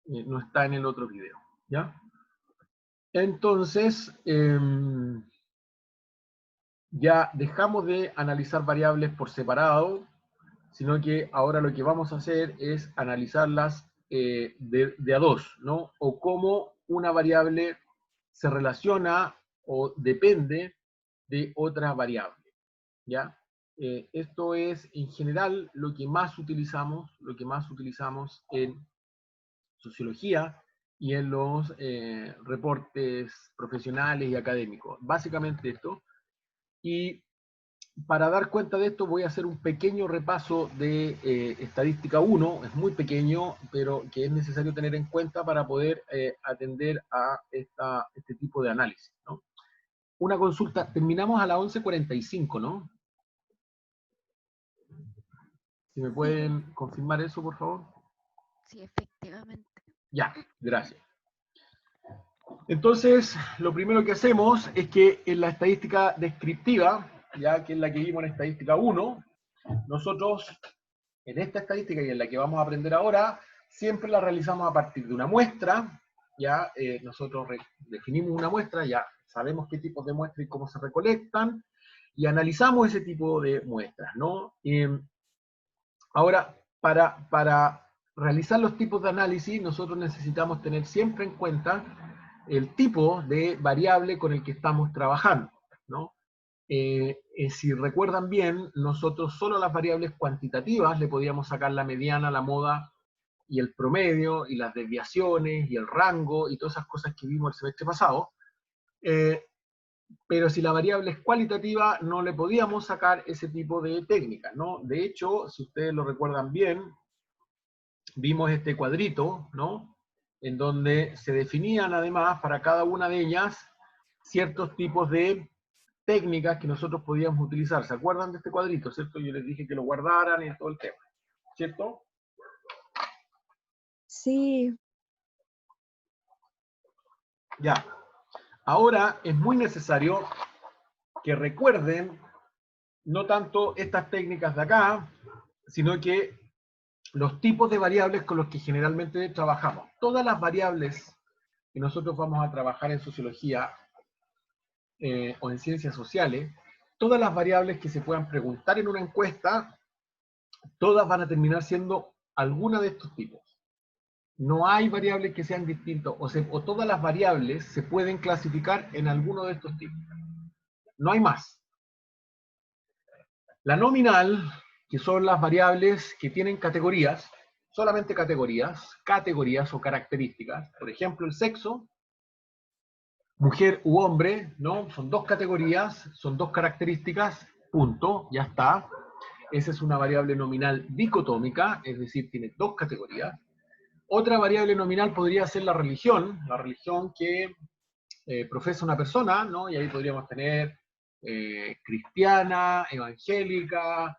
no está en el otro video, ¿ya? Entonces, ya dejamos de analizar variables por separado, sino que ahora lo que vamos a hacer es analizarlas de a dos, ¿no? O cómo una variable se relaciona o depende de otra variable, ¿ya? Esto es, en general, lo que más utilizamos en sociología y en los reportes profesionales y académicos. Básicamente esto. Y para dar cuenta de esto voy a hacer un pequeño repaso de estadística 1, es muy pequeño, pero que es necesario tener en cuenta para poder atender a este tipo de análisis, ¿no? Una consulta, terminamos a las 11:45, ¿no? Si me Sí, pueden confirmar eso, por favor. sí, efectivamente. Ya, gracias. Entonces, lo primero que hacemos es que en la estadística descriptiva, ya que es la que vimos en estadística 1, nosotros en esta estadística y en la que vamos a aprender ahora, siempre la realizamos a partir de una muestra, ya nosotros definimos una muestra, ya sabemos qué tipos de muestras y cómo se recolectan, y analizamos ese tipo de muestras, ¿no? Ahora, para realizar los tipos de análisis, nosotros necesitamos tener siempre en cuenta el tipo de variable con el que estamos trabajando, ¿no? Si recuerdan bien, nosotros solo a las variables cuantitativas le podíamos sacar la mediana, la moda y el promedio, y las desviaciones, y el rango, y todas esas cosas que vimos el semestre pasado. Pero si la variable es cualitativa, no le podíamos sacar ese tipo de técnicas, ¿no? De hecho, si ustedes lo recuerdan bien, vimos este cuadrito, ¿no? En donde se definían además para cada una de ellas ciertos tipos de técnicas que nosotros podíamos utilizar. ¿Se acuerdan de este cuadrito, cierto? Yo les dije que lo guardaran y todo el tema, ¿cierto? Sí, Ya. Ahora es muy necesario que recuerden no tanto estas técnicas de acá, sino que los tipos de variables con los que generalmente trabajamos. Todas las variables que nosotros vamos a trabajar en sociología o en ciencias sociales, todas las variables que se puedan preguntar en una encuesta, todas van a terminar siendo alguna de estos tipos. No hay variables que sean distintas, o todas las variables se pueden clasificar en alguno de estos tipos. No hay más. La nominal, que son las variables que tienen categorías, solamente categorías o características. Por ejemplo, el sexo, mujer u hombre, ¿no? Son dos categorías, son dos características, punto, ya está. Esa es una variable nominal dicotómica, es decir, tiene dos categorías. Otra variable nominal podría ser la religión que profesa una persona, ¿no? Y ahí podríamos tener cristiana, evangélica,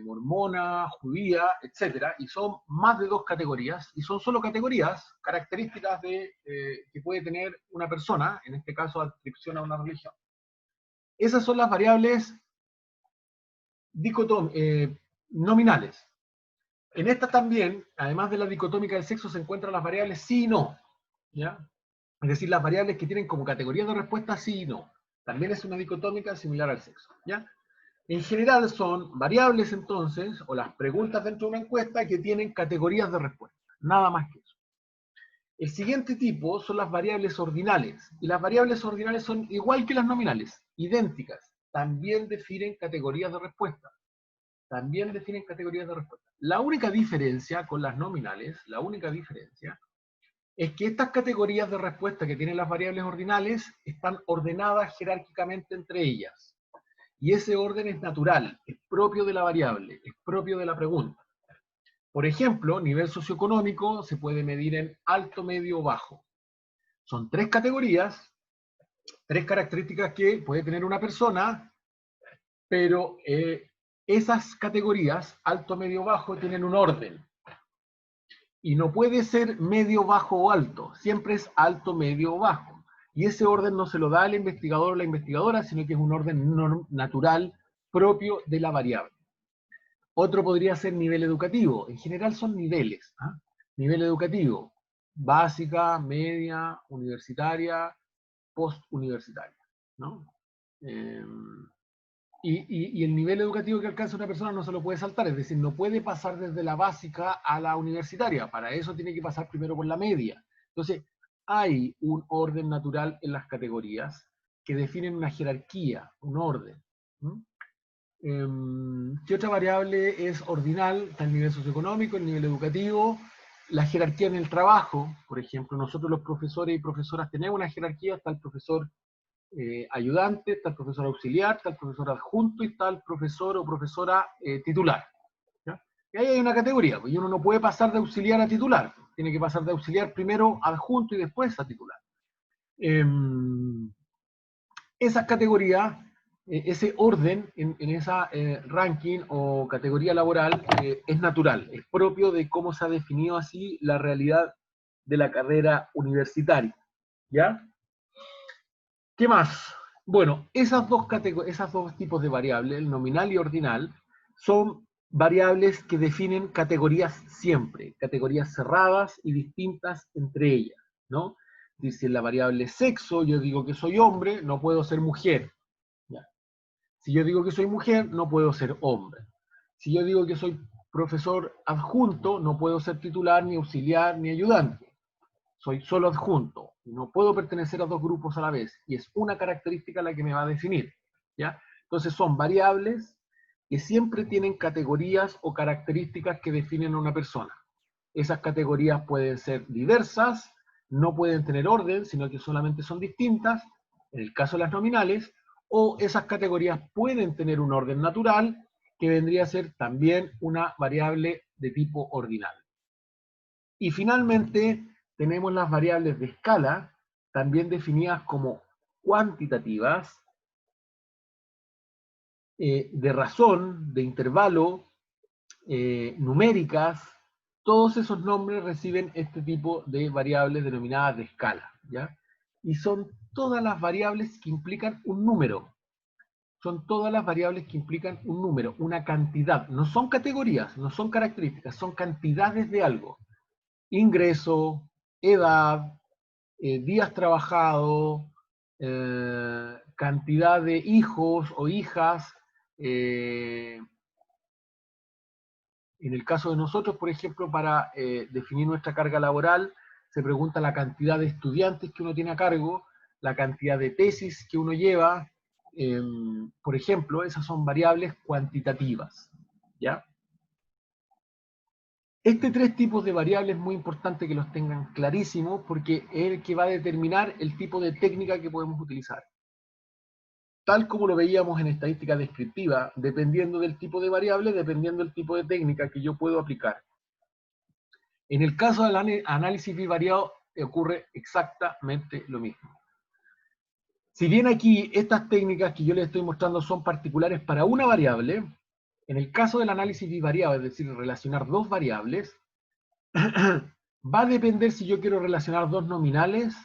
mormona, judía, etcétera, y son más de dos categorías, y son solo categorías, características que puede tener una persona, en este caso adscripción a una religión. Esas son las variables nominales. En esta también, además de la dicotómica del sexo, se encuentran las variables sí y no, ¿ya? Es decir, las variables que tienen como categorías de respuesta sí y no. También es una dicotómica similar al sexo, ¿ya? En general son variables entonces, o las preguntas dentro de una encuesta que tienen categorías de respuesta, nada más que eso. El siguiente tipo son las variables ordinales, y las variables ordinales son igual que las nominales, idénticas, también definen categorías de respuesta. La única diferencia con las nominales, es que estas categorías de respuesta que tienen las variables ordinales están ordenadas jerárquicamente entre ellas. Y ese orden es natural, es propio de la variable, es propio de la pregunta. Por ejemplo, nivel socioeconómico se puede medir en alto, medio o bajo. Son tres categorías, tres características que puede tener una persona, pero esas categorías, alto, medio, bajo, tienen un orden. Y no puede ser medio, bajo o alto, siempre es alto, medio o bajo. Y ese orden no se lo da el investigador o la investigadora, sino que es un orden natural propio de la variable. Otro podría ser nivel educativo. En general son niveles. ¿Ah? Nivel educativo. básica, media, universitaria, postuniversitaria, ¿no? Y el nivel educativo que alcanza una persona no se lo puede saltar, es decir, no puede pasar desde la básica a la universitaria, para eso tiene que pasar primero por la media. Entonces, hay un orden natural en las categorías que definen una jerarquía, un orden. ¿Qué otra variable es ordinal? Está el nivel socioeconómico, el nivel educativo, la jerarquía en el trabajo. Por ejemplo, nosotros los profesores y profesoras tenemos una jerarquía, está el profesor ayudante, está el profesor auxiliar, está el profesor adjunto y está el profesor o profesora titular. ¿Ya? Y ahí hay una categoría, pues, y uno no puede pasar de auxiliar a titular, tiene que pasar de auxiliar primero a adjunto y después a titular. Esas categorías, ese orden en esa ranking o categoría laboral es natural, es propio de cómo se ha definido así la realidad de la carrera universitaria. ¿Ya? ¿Qué más? Bueno, esas dos tipos de variables, el nominal y ordinal, son variables que definen categorías siempre, categorías cerradas y distintas entre ellas, ¿no? Dice la variable sexo, yo digo que soy hombre, no puedo ser mujer. ¿Ya? Si yo digo que soy mujer, no puedo ser hombre. Si yo digo que soy profesor adjunto, no puedo ser titular, ni auxiliar, ni ayudante. Soy solo adjunto, no puedo pertenecer a dos grupos a la vez, y es una característica la que me va a definir, ¿ya? Entonces son variables que siempre tienen categorías o características que definen a una persona. Esas categorías pueden ser diversas, no pueden tener orden, sino que solamente son distintas, en el caso de las nominales, o esas categorías pueden tener un orden natural, que vendría a ser también una variable de tipo ordinal. Y finalmente tenemos las variables de escala, también definidas como cuantitativas, de razón, de intervalo, numéricas. Todos esos nombres reciben este tipo de variables denominadas de escala, ¿ya? Y son todas las variables que implican un número. Son todas las variables que implican un número, una cantidad. No son categorías, no son características, son cantidades de algo. Ingreso, edad, días trabajados, cantidad de hijos o hijas. En el caso de nosotros, por ejemplo, para definir nuestra carga laboral, se pregunta la cantidad de estudiantes que uno tiene a cargo, la cantidad de tesis que uno lleva. Por ejemplo, esas son variables cuantitativas. ¿Ya? Este tres tipos de variables es muy importante que los tengan clarísimos porque es el que va a determinar el tipo de técnica que podemos utilizar. Tal como lo veíamos en estadística descriptiva, dependiendo del tipo de variable, dependiendo del tipo de técnica que yo puedo aplicar. En el caso del análisis bivariado ocurre exactamente lo mismo. Si bien aquí estas técnicas que yo les estoy mostrando son particulares para una variable, en el caso del análisis bivariado, es decir, relacionar dos variables, va a depender si yo quiero relacionar dos nominales,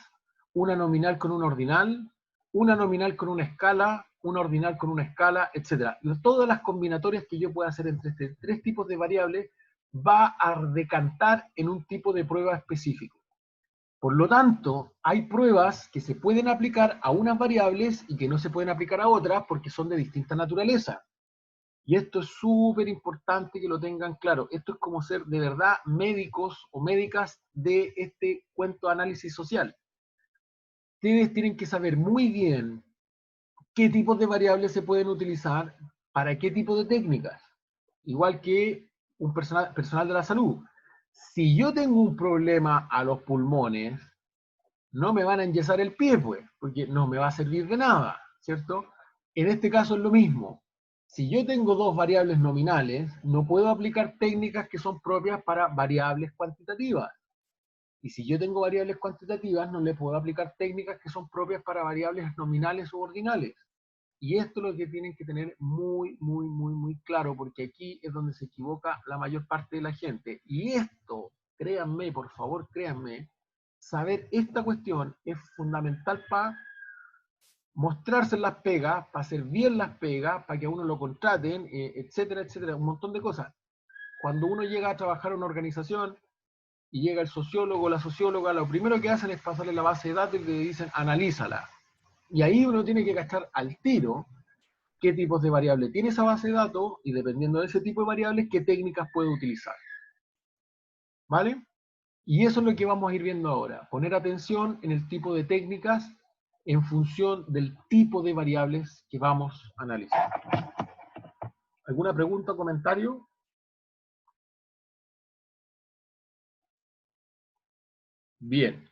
una nominal con una ordinal, una nominal con una escala, una ordinal con una escala, etc. Todas las combinatorias que yo pueda hacer entre estos tres tipos de variables va a decantar en un tipo de prueba específico. Por lo tanto, hay pruebas que se pueden aplicar a unas variables y que no se pueden aplicar a otras porque son de distinta naturaleza. Y esto es súper importante que lo tengan claro. Esto es como ser de verdad médicos o médicas de este cuento de análisis social. Ustedes tienen que saber muy bien qué tipos de variables se pueden utilizar para qué tipo de técnicas. Igual que un personal de la salud. Si yo tengo un problema a los pulmones, no me van a enyesar el pie, pues, porque no me va a servir de nada, ¿cierto? En este caso es lo mismo. Si yo tengo dos variables nominales, no puedo aplicar técnicas que son propias para variables cuantitativas. Y si yo tengo variables cuantitativas, no le puedo aplicar técnicas que son propias para variables nominales o ordinales. Y esto es lo que tienen que tener muy, muy, muy, muy claro, porque aquí es donde se equivoca la mayor parte de la gente. Y esto, créanme, por favor, créanme, saber esta cuestión es fundamental para mostrarse en las pegas, para hacer bien las pegas, para que a uno lo contraten, etcétera, etcétera, un montón de cosas. Cuando uno llega a trabajar en una organización, y llega el sociólogo o la socióloga, lo primero que hacen es pasarle la base de datos y le dicen, analízala. Y ahí uno tiene que cachar al tiro qué tipos de variables tiene esa base de datos y dependiendo de ese tipo de variables, qué técnicas puede utilizar. ¿Vale? Y eso es lo que vamos a ir viendo ahora. Poner atención en el tipo de técnicas en función del tipo de variables que vamos a analizar. ¿Alguna pregunta o comentario? Bien.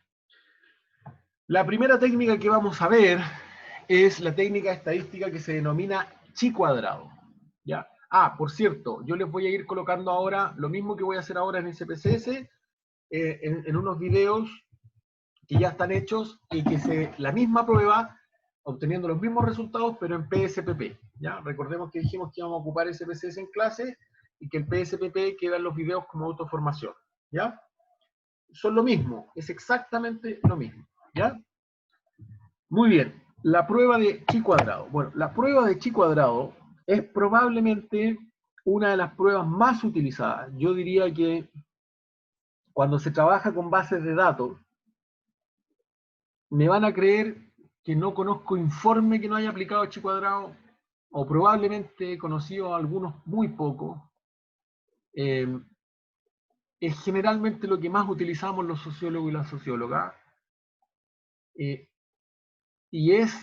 La primera técnica que vamos a ver es la técnica estadística que se denomina chi cuadrado. ¿Ya? Ah, por cierto, yo les voy a ir colocando ahora lo mismo que voy a hacer ahora en SPSS, en unos videos que ya están hechos y que la misma prueba, obteniendo los mismos resultados, pero en PSPP. ¿Ya? Recordemos que dijimos que íbamos a ocupar SPSS en clase y que el PSPP queda en los videos como autoformación. ¿Ya? Son lo mismo, es exactamente lo mismo. ¿Ya? Muy bien, la prueba de chi cuadrado. Bueno, la prueba de chi cuadrado es probablemente una de las pruebas más utilizadas. Yo diría que cuando se trabaja con bases de datos, me van a creer que no conozco informe que no haya aplicado chi cuadrado, o probablemente he conocido a algunos muy pocos. Es generalmente lo que más utilizamos los sociólogos y las sociólogas. Y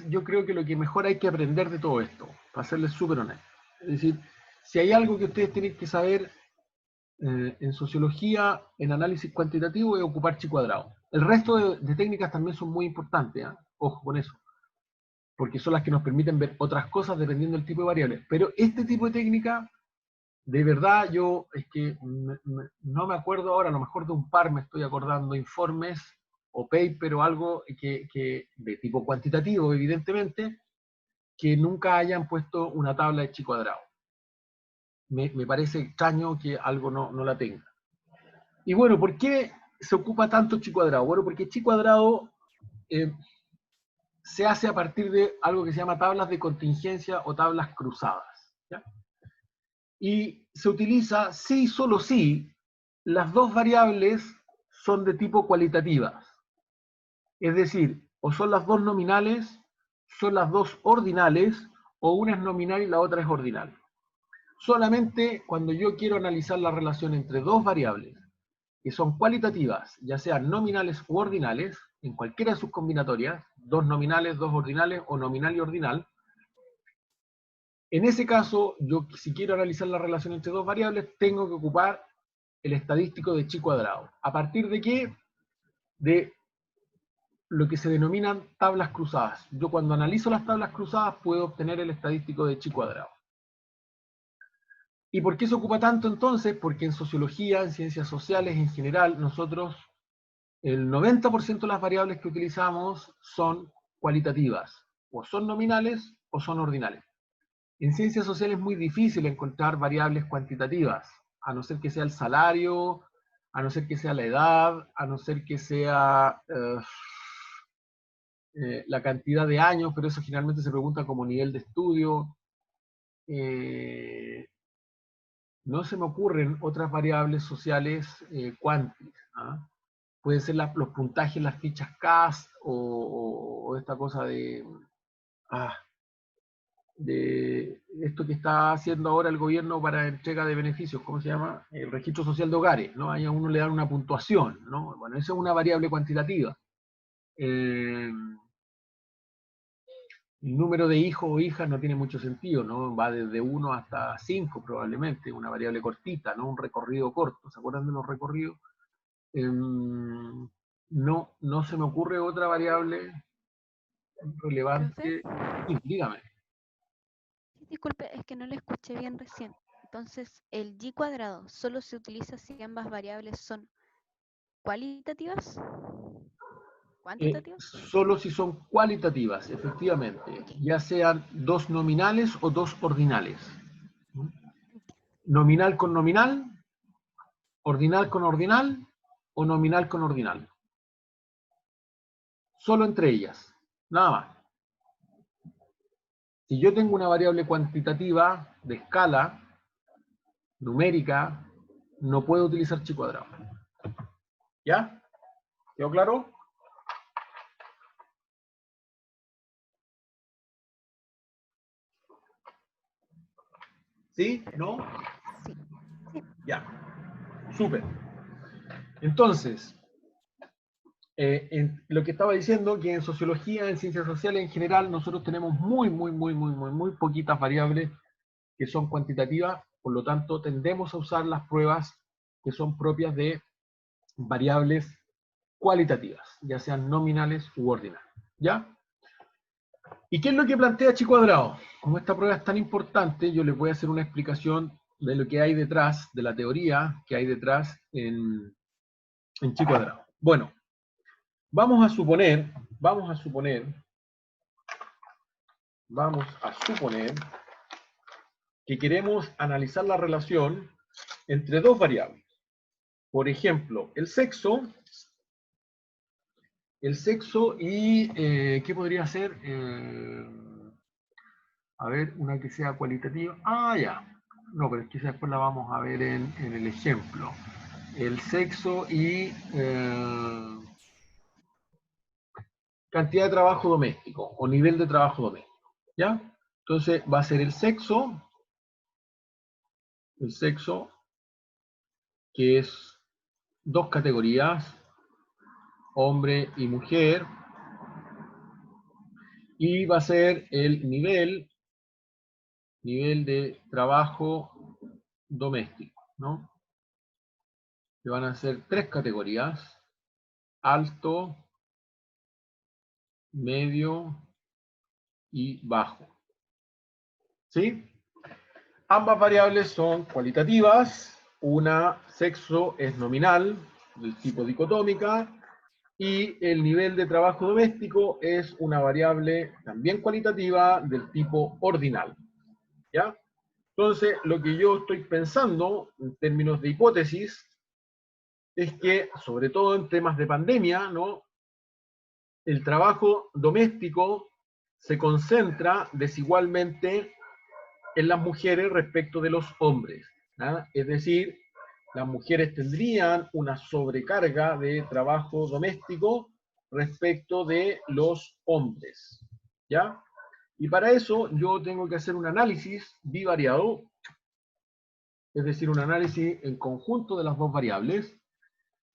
yo creo que lo que mejor hay que aprender de todo esto, para serles súper honesto. Es decir, si hay algo que ustedes tienen que saber en sociología, en análisis cuantitativo, es ocupar chi cuadrado. El resto de técnicas también son muy importantes, ¿eh? Ojo con eso, porque son las que nos permiten ver otras cosas dependiendo del tipo de variables. Pero este tipo de técnica, de verdad, yo es que no me acuerdo ahora, a lo mejor de un par me estoy acordando, informes o paper o algo que de tipo cuantitativo, evidentemente, que nunca hayan puesto una tabla de chi cuadrado. Me parece extraño que algo no la tenga. Y bueno, ¿por qué se ocupa tanto chi cuadrado? Bueno, porque chi cuadrado se hace a partir de algo que se llama tablas de contingencia o tablas cruzadas. ¿Ya? Y se utiliza si, solo si, las dos variables son de tipo cualitativas. Es decir, o son las dos nominales, son las dos ordinales, o una es nominal y la otra es ordinal. Solamente cuando yo quiero analizar la relación entre dos variables que son cualitativas, ya sean nominales u ordinales, en cualquiera de sus combinatorias, dos nominales, dos ordinales o nominal y ordinal, en ese caso, yo si quiero analizar la relación entre dos variables, tengo que ocupar el estadístico de chi cuadrado. ¿A partir de qué? De lo que se denominan tablas cruzadas. Yo cuando analizo las tablas cruzadas puedo obtener el estadístico de chi cuadrado. ¿Y por qué se ocupa tanto entonces? Porque en sociología, en ciencias sociales en general, nosotros, el 90% de las variables que utilizamos son cualitativas, o son nominales o son ordinales. En ciencias sociales es muy difícil encontrar variables cuantitativas, a no ser que sea el salario, a no ser que sea la edad, a no ser que sea la cantidad de años, pero eso generalmente se pregunta como nivel de estudio. No se me ocurren otras variables sociales cuantis. ¿Ah? Pueden ser los puntajes, las fichas CAS o esta cosa de esto que está haciendo ahora el gobierno para entrega de beneficios, ¿cómo se llama? El registro social de hogares, ¿no? Ahí a uno le dan una puntuación, ¿no? Bueno, esa es una variable cuantitativa. El número de hijos o hijas no tiene mucho sentido, ¿no? Va desde 1 hasta 5 probablemente, una variable cortita, ¿no? Un recorrido corto, ¿se acuerdan de los recorridos? No se me ocurre otra variable Profe, relevante. Sí, dígame. sí, disculpe, es que no le escuché bien recién. Entonces, el y cuadrado solo se utiliza si ambas variables son cualitativas, cuantitativas. Solo si son cualitativas, efectivamente, Ok, ya sean dos nominales o dos ordinales. entiendo. Nominal con nominal, ordinal con ordinal o nominal con ordinal. Solo entre ellas, nada más. Si yo tengo una variable cuantitativa de escala numérica, no puedo utilizar chi cuadrado. ¿Ya? ¿Quedó claro? ¿Sí? ¿No? Sí, sí. Ya. Súper. Entonces, en lo que estaba diciendo, que en sociología, en ciencias sociales en general, nosotros tenemos muy poquitas variables que son cuantitativas, por lo tanto, tendemos a usar las pruebas que son propias de variables cualitativas, ya sean nominales u ordinales. ¿Ya? ¿Y qué es lo que plantea Chi Cuadrado? Como esta prueba es tan importante, yo les voy a hacer una explicación de lo que hay detrás, de la teoría que hay detrás en Chi Cuadrado. Bueno, vamos a suponer que queremos analizar la relación entre dos variables. Por ejemplo, el sexo y, ¿qué podría ser? A ver, una que sea cualitativa. Ah, ya. No, pero es que después la vamos a ver en el ejemplo. El sexo y cantidad de trabajo doméstico o nivel de trabajo doméstico. ¿Ya? Entonces va a ser el sexo que es dos categorías, hombre y mujer, y va a ser el nivel de trabajo doméstico, ¿no? Que van a ser tres categorías, alto, medio y bajo. ¿Sí? Ambas variables son cualitativas, una sexo es nominal, del tipo dicotómica, y el nivel de trabajo doméstico es una variable también cualitativa del tipo ordinal. ¿Ya? Entonces, lo que yo estoy pensando en términos de hipótesis es que, sobre todo en temas de pandemia, ¿no? El trabajo doméstico se concentra desigualmente en las mujeres respecto de los hombres. ¿Ah? Es decir, las mujeres tendrían una sobrecarga de trabajo doméstico respecto de los hombres. ¿Ya? Y para eso yo tengo que hacer un análisis bivariado, es decir, un análisis en conjunto de las dos variables,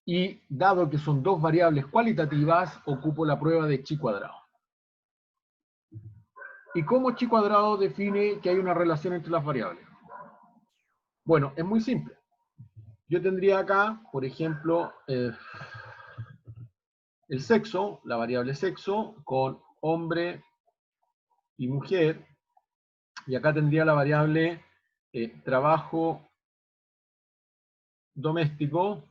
y dado que son dos variables cualitativas, ocupo la prueba de chi cuadrado. ¿Y cómo chi cuadrado define que hay una relación entre las variables? Bueno, es muy simple. Yo tendría acá, por ejemplo, el sexo, la variable sexo, con hombre y mujer, y acá tendría la variable trabajo doméstico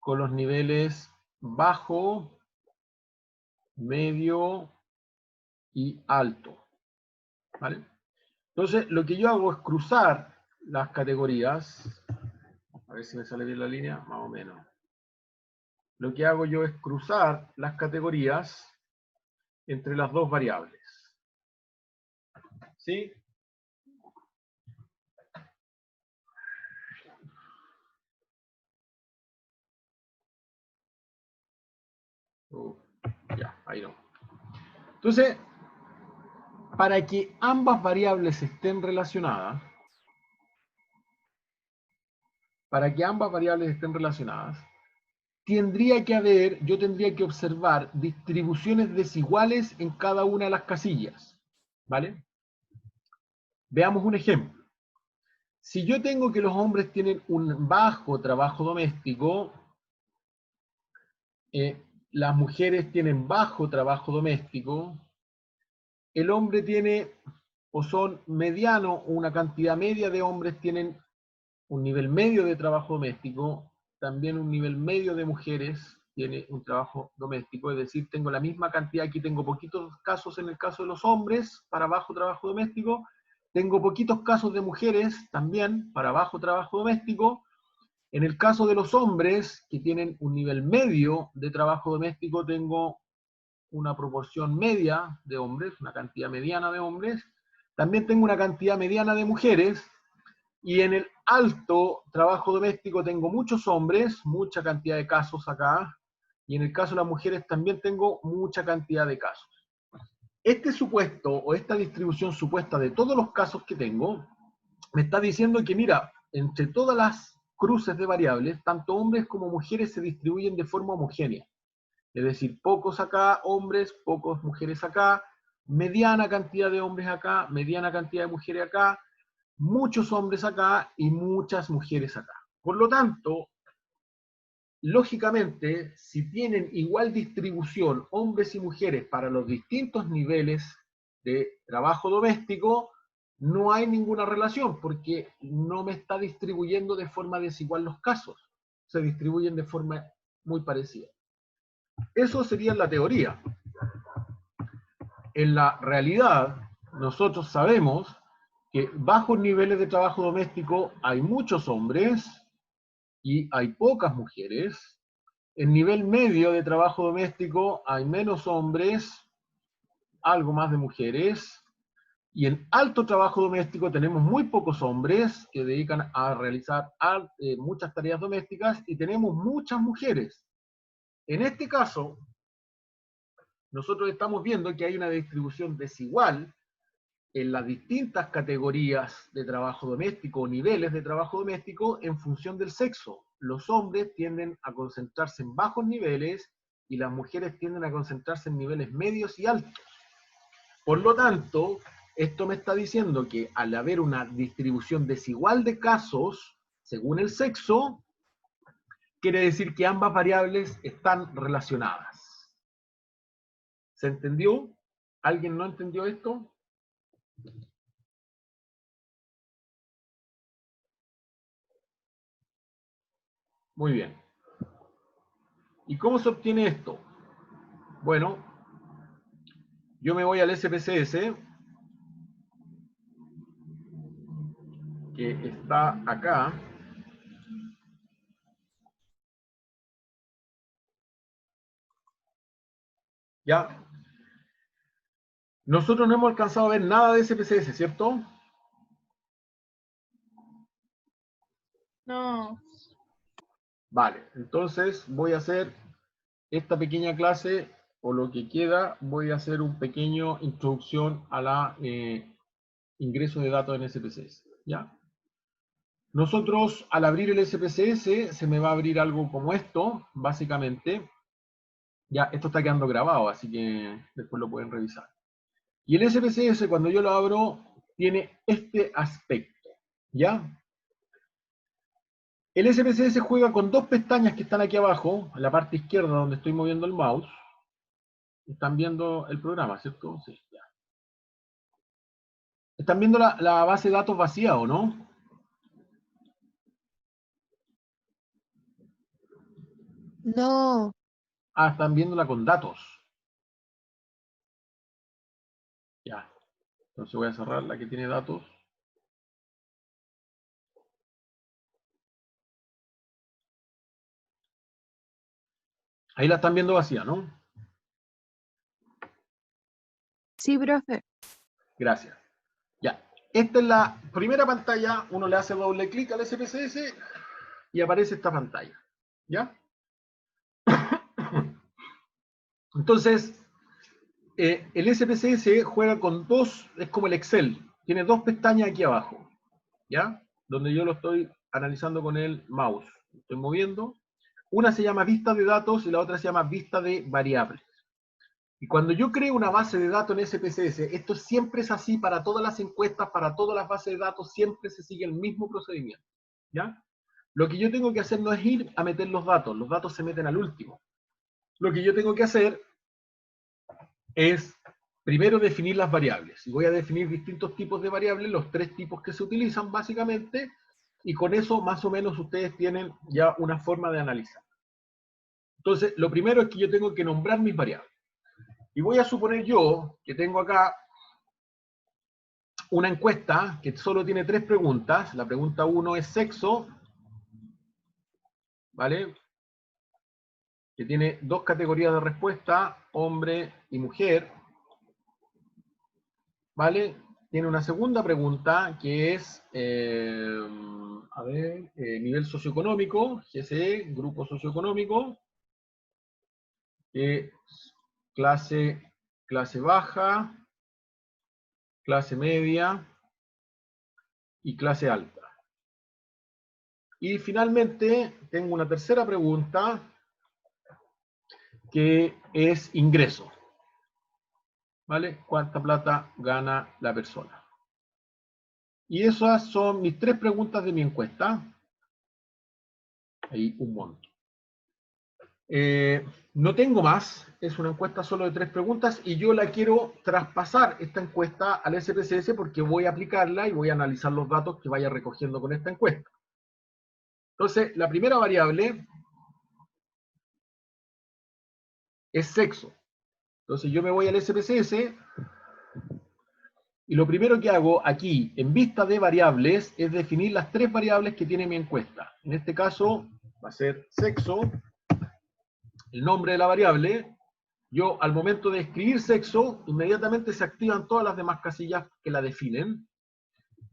con los niveles bajo, medio y alto. ¿Vale? Entonces, lo que yo hago es cruzar las categorías, a ver si me sale bien la línea, más o menos. Lo que hago yo es cruzar las categorías entre las dos variables. ¿Sí? Ya, ahí no. Entonces, para que ambas variables estén relacionadas, yo tendría que observar distribuciones desiguales en cada una de las casillas. ¿Vale? Veamos un ejemplo. Si yo tengo que los hombres tienen un bajo trabajo doméstico, las mujeres tienen bajo trabajo doméstico, el hombre tiene, o son mediano, una cantidad media de hombres tienen un nivel medio de trabajo doméstico, también un nivel medio de mujeres tiene un trabajo doméstico, es decir, tengo la misma cantidad, aquí tengo poquitos casos en el caso de los hombres para bajo trabajo doméstico, tengo poquitos casos de mujeres también para bajo trabajo doméstico. En el caso de los hombres que tienen un nivel medio de trabajo doméstico, tengo una proporción media de hombres, una cantidad mediana de hombres, también tengo una cantidad mediana de mujeres, y en el alto trabajo doméstico tengo muchos hombres, mucha cantidad de casos acá, y en el caso de las mujeres también tengo mucha cantidad de casos. Este supuesto, o esta distribución supuesta de todos los casos que tengo, me está diciendo que, mira, entre todas las cruces de variables, tanto hombres como mujeres se distribuyen de forma homogénea. Es decir, pocos acá hombres, pocos mujeres acá, mediana cantidad de hombres acá, mediana cantidad de mujeres acá, muchos hombres acá y muchas mujeres acá. Por lo tanto, lógicamente, si tienen igual distribución hombres y mujeres para los distintos niveles de trabajo doméstico, no hay ninguna relación, porque no me está distribuyendo de forma desigual los casos. Se distribuyen de forma muy parecida. Eso sería la teoría. En la realidad, nosotros sabemos que bajos niveles de trabajo doméstico hay muchos hombres y hay pocas mujeres. En nivel medio de trabajo doméstico hay menos hombres, algo más de mujeres. Y en alto trabajo doméstico tenemos muy pocos hombres que dedican a realizar muchas tareas domésticas y tenemos muchas mujeres. En este caso, nosotros estamos viendo que hay una distribución desigual en las distintas categorías de trabajo doméstico o niveles de trabajo doméstico en función del sexo. Los hombres tienden a concentrarse en bajos niveles y las mujeres tienden a concentrarse en niveles medios y altos. Por lo tanto, esto me está diciendo que al haber una distribución desigual de casos según el sexo, quiere decir que ambas variables están relacionadas. ¿Se entendió? ¿Alguien no entendió esto? Muy bien. ¿Y cómo se obtiene esto? Bueno, yo me voy al SPSS, que está acá. Ya. Nosotros no hemos alcanzado a ver nada de SPSS, ¿cierto? No. Vale, entonces voy a hacer esta pequeña clase, o lo que queda, voy a hacer un pequeño introducción a la ingreso de datos en SPSS. ¿Ya? Nosotros, al abrir el SPSS, se me va a abrir algo como esto, básicamente. Ya, esto está quedando grabado, así que después lo pueden revisar. Y el SPSS, cuando yo lo abro, tiene este aspecto. ¿Ya? El SPSS juega con dos pestañas que están aquí abajo, en la parte izquierda donde estoy moviendo el mouse. Están viendo el programa, ¿cierto? Sí, ya. Están viendo la base de datos vacía, ¿o no? No. Ah, están viéndola con datos. Ya. Entonces voy a cerrar la que tiene datos. Ahí la están viendo vacía, ¿no? Sí, profe. Gracias. Ya. Esta es la primera pantalla. Uno le hace doble clic al SPSS y aparece esta pantalla. ¿Ya? Entonces, el SPSS juega con dos, es como el Excel. Tiene dos pestañas aquí abajo. ¿Ya? Donde yo lo estoy analizando con el mouse. Estoy moviendo. Una se llama vista de datos y la otra se llama vista de variables. Y cuando yo creo una base de datos en SPSS, esto siempre es así para todas las encuestas, para todas las bases de datos, siempre se sigue el mismo procedimiento. ¿Ya? Lo que yo tengo que hacer no es ir a meter los datos se meten al último. Lo que yo tengo que hacer es primero definir las variables. Y voy a definir distintos tipos de variables, los tres tipos que se utilizan básicamente, y con eso más o menos ustedes tienen ya una forma de analizar. Entonces, lo primero es que yo tengo que nombrar mis variables. Y voy a suponer yo que tengo acá una encuesta que solo tiene tres preguntas. La pregunta 1 es sexo, ¿vale? Que tiene dos categorías de respuesta, hombre y mujer, ¿vale? Tiene una segunda pregunta que es, nivel socioeconómico, GSE, grupo socioeconómico. clase baja, clase media y clase alta. Y finalmente tengo una tercera pregunta que es ingreso. ¿Vale? ¿Cuánta plata gana la persona? Y esas son mis 3 preguntas de mi encuesta. Ahí un monto. No tengo más, es una encuesta solo de 3 preguntas y yo la quiero traspasar esta encuesta al SPSS porque voy a aplicarla y voy a analizar los datos que vaya recogiendo con esta encuesta. Entonces, la primera variable es sexo. Entonces yo me voy al SPSS y lo primero que hago aquí, en vista de variables, es definir las 3 variables que tiene mi encuesta. En este caso va a ser sexo, el nombre de la variable. Yo al momento de escribir sexo, inmediatamente se activan todas las demás casillas que la definen.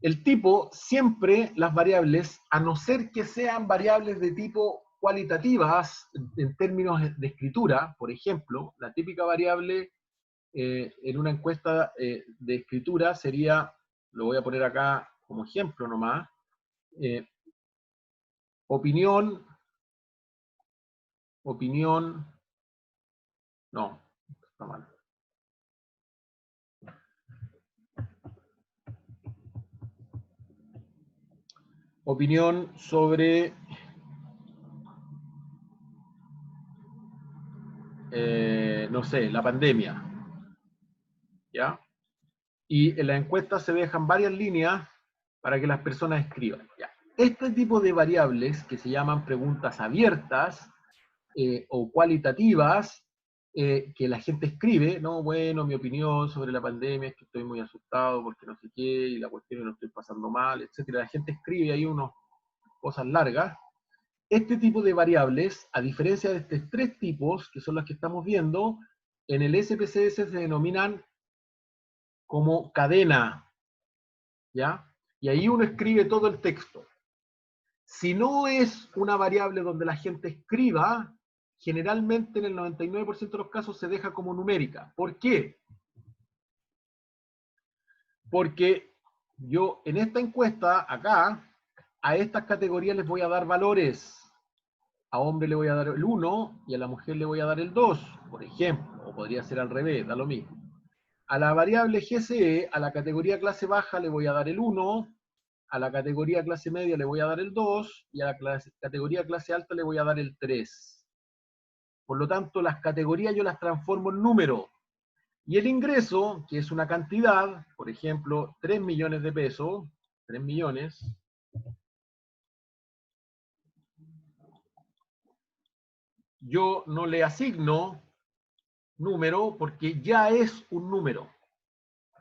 El tipo, siempre las variables, a no ser que sean variables de tipo cualitativas, en términos de escritura, por ejemplo, la típica variable en una encuesta de escritura sería, lo voy a poner acá como ejemplo nomás, opinión, no, está mal. Opinión sobre no sé, la pandemia. ¿Ya? Y en la encuesta se dejan varias líneas para que las personas escriban. ¿Ya? Este tipo de variables, que se llaman preguntas abiertas o cualitativas, que la gente escribe, ¿no? Bueno, mi opinión sobre la pandemia es que estoy muy asustado porque no sé qué, y la cuestión es que lo estoy pasando mal, etcétera. La gente escribe ahí unas cosas largas. Este tipo de variables, a diferencia de estos 3 tipos, que son las que estamos viendo, en el SPSS se denominan como cadena, ¿ya? Y ahí uno escribe todo el texto. Si no es una variable donde la gente escriba, generalmente en el 99% de los casos se deja como numérica. ¿Por qué? Porque yo en esta encuesta, acá, a estas categorías les voy a dar valores. A hombre le voy a dar el 1 y a la mujer le voy a dar el 2, por ejemplo, o podría ser al revés, da lo mismo. A la variable GCE, a la categoría clase baja le voy a dar el 1, a la categoría clase media le voy a dar el 2, y a la categoría clase alta le voy a dar el 3. Por lo tanto, las categorías yo las transformo en número. Y el ingreso, que es una cantidad, por ejemplo, 3 millones de pesos, 3 millones, yo no le asigno número porque ya es un número.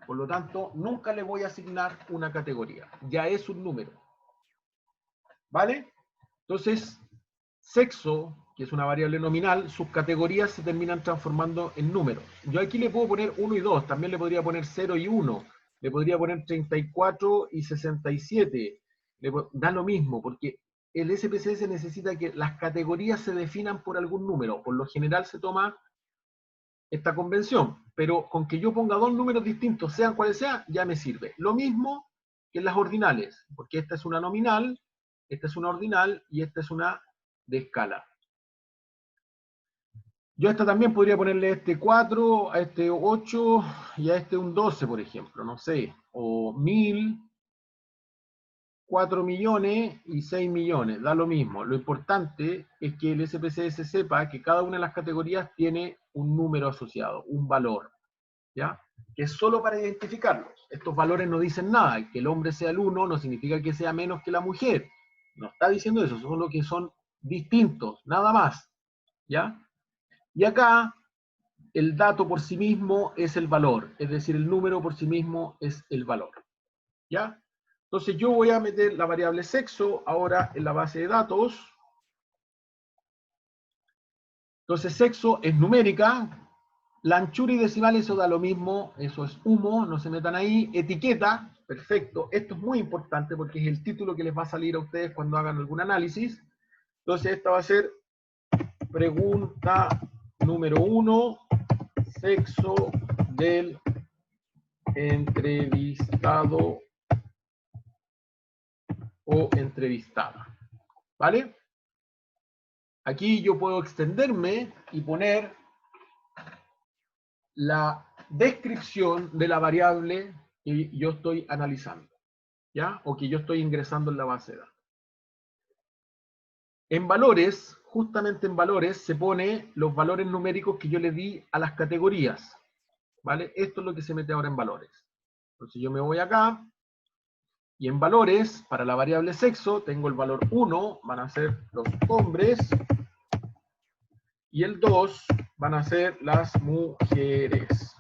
Por lo tanto, nunca le voy a asignar una categoría. Ya es un número. ¿Vale? Entonces, sexo, que es una variable nominal, sus categorías se terminan transformando en números. Yo aquí le puedo poner 1 y 2, también le podría poner 0 y 1, le podría poner 34 y 67. Da lo mismo, porque el SPSS necesita que las categorías se definan por algún número. Por lo general se toma esta convención, pero con que yo ponga 2 números distintos, sean cuales sean, ya me sirve. Lo mismo que en las ordinales, porque esta es una nominal, esta es una ordinal y esta es una de escala. Yo a esta también podría ponerle este 4, a este 8 y a este un 12, por ejemplo, no sé, o 1000, 4 millones y 6 millones, da lo mismo. Lo importante es que el SPSS sepa que cada una de las categorías tiene un número asociado, un valor, ¿ya? Que es solo para identificarlos. Estos valores no dicen nada. Que el hombre sea el 1 no significa que sea menos que la mujer. No está diciendo eso, solo que son distintos, nada más, ¿ya? Y acá el dato por sí mismo es el valor, es decir, el número por sí mismo es el valor, ¿ya? Entonces yo voy a meter la variable sexo ahora en la base de datos. Entonces sexo es numérica, la anchura y decimal eso da lo mismo, eso es humo, no se metan ahí. Etiqueta, perfecto, esto es muy importante porque es el título que les va a salir a ustedes cuando hagan algún análisis. Entonces esta va a ser pregunta número 1, sexo del entrevistado o entrevistada. ¿Vale? Aquí yo puedo extenderme y poner la descripción de la variable que yo estoy analizando, ¿ya? O que yo estoy ingresando en la base de datos. En valores, justamente en valores, se pone los valores numéricos que yo le di a las categorías, ¿vale? Esto es lo que se mete ahora en valores. Entonces yo me voy acá, y en valores, para la variable sexo, tengo el valor 1, van a ser los hombres, y el 2 van a ser las mujeres.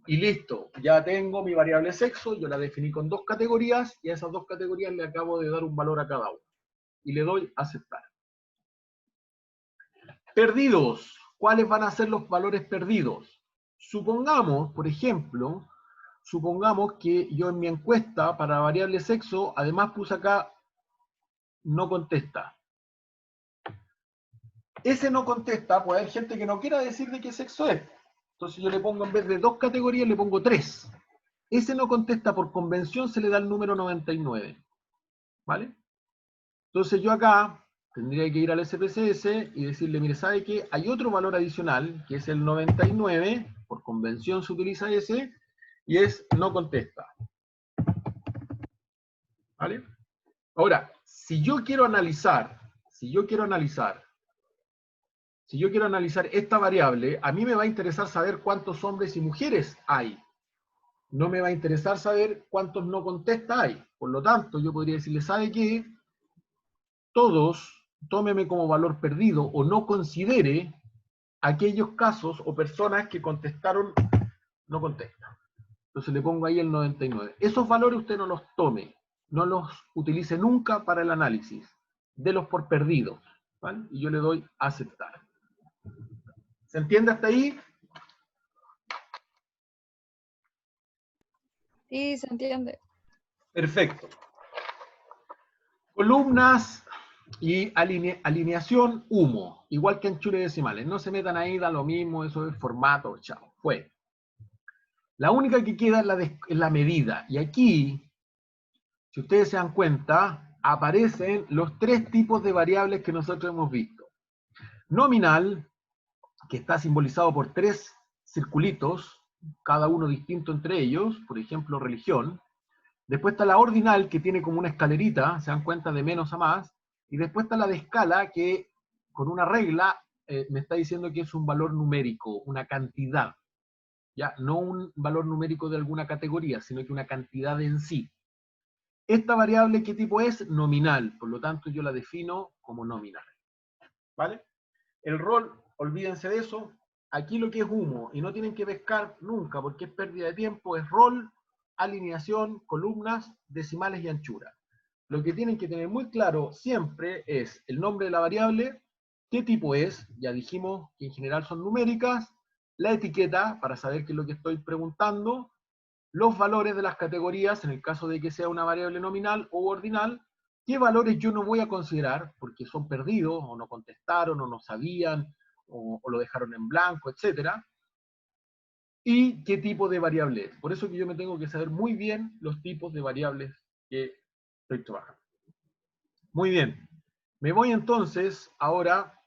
Y listo, ya tengo mi variable sexo, yo la definí con 2 categorías, y a esas 2 categorías le acabo de dar un valor a cada uno. Y le doy aceptar. Perdidos. ¿Cuáles van a ser los valores perdidos? Supongamos, por ejemplo, que yo en mi encuesta para la variable sexo, además puse acá no contesta. Ese no contesta, pues hay gente que no quiera decir de qué sexo es. Entonces yo le pongo, en vez de 2 categorías, le pongo 3. Ese no contesta, por convención se le da el número 99. ¿Vale? Entonces yo acá tendría que ir al SPSS y decirle, mire, ¿sabe qué? Hay otro valor adicional, que es el 99, por convención se utiliza ese, y es no contesta. ¿Vale? Ahora, si yo quiero analizar esta variable, a mí me va a interesar saber cuántos hombres y mujeres hay. No me va a interesar saber cuántos no contesta hay. Por lo tanto, yo podría decirle, ¿sabe qué? Todos, tómeme como valor perdido o no considere aquellos casos o personas que contestaron no contestan. Entonces le pongo ahí el 99. Esos valores usted no los tome, no los utilice nunca para el análisis. Délos por perdidos. ¿Vale? Y yo le doy a aceptar. ¿Se entiende hasta ahí? Sí, se entiende. Perfecto. Columnas y alineación humo, igual que anchura y decimales. No se metan ahí, da lo mismo, eso es formato, chao, fue. La única que queda es la medida. Y aquí, si ustedes se dan cuenta, aparecen los 3 tipos de variables que nosotros hemos visto. Nominal, que está simbolizado por 3 circulitos, cada uno distinto entre ellos, por ejemplo, religión. Después está la ordinal, que tiene como una escalerita, se dan cuenta, de menos a más. Y después está la de escala, que con una regla me está diciendo que es un valor numérico, una cantidad. ¿Ya? No un valor numérico de alguna categoría, sino que una cantidad en sí. Esta variable, ¿qué tipo es? Nominal. Por lo tanto, yo la defino como nominal. ¿Vale? El rol, olvídense de eso. Aquí lo que es humo, y no tienen que pescar nunca, porque es pérdida de tiempo, es rol, alineación, columnas, decimales y anchura. Lo que tienen que tener muy claro siempre es el nombre de la variable, qué tipo es, ya dijimos que en general son numéricas, la etiqueta, para saber qué es lo que estoy preguntando, los valores de las categorías, en el caso de que sea una variable nominal o ordinal, qué valores yo no voy a considerar, porque son perdidos, o no contestaron, o no sabían, o lo dejaron en blanco, etc. Y qué tipo de variable es. Por eso que yo me tengo que saber muy bien los tipos de variables que estoy trabajando. Muy bien. Me voy entonces ahora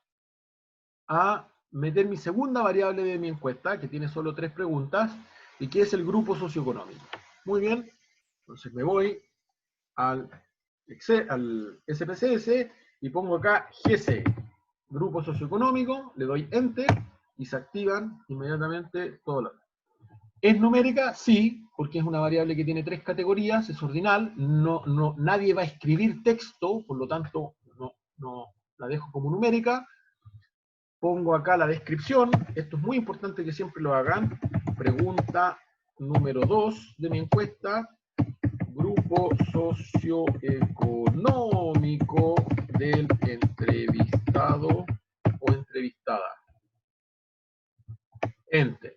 a meter mi segunda variable de mi encuesta, que tiene solo 3 preguntas, y que es el grupo socioeconómico. Muy bien. Entonces me voy al SPSS y pongo acá GC, grupo socioeconómico, le doy Enter y se activan inmediatamente todos los. ¿Es numérica? Sí, porque es una variable que tiene 3 categorías, es ordinal, nadie va a escribir texto, por lo tanto no la dejo como numérica. Pongo acá la descripción, esto es muy importante que siempre lo hagan. Pregunta número 2 de mi encuesta, grupo socioeconómico del entrevistado o entrevistada. Enter.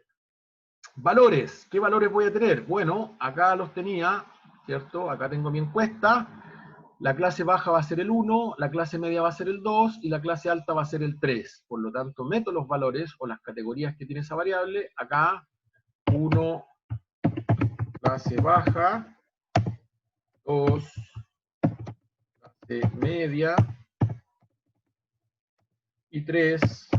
Valores. ¿Qué valores voy a tener? Bueno, acá los tenía, ¿cierto? Acá tengo mi encuesta La clase baja va a ser el 1, la clase media va a ser el 2 y la clase alta va a ser el 3. Por lo tanto, meto los valores o las categorías que tiene esa variable. Acá, 1, clase baja, 2, clase media y 3,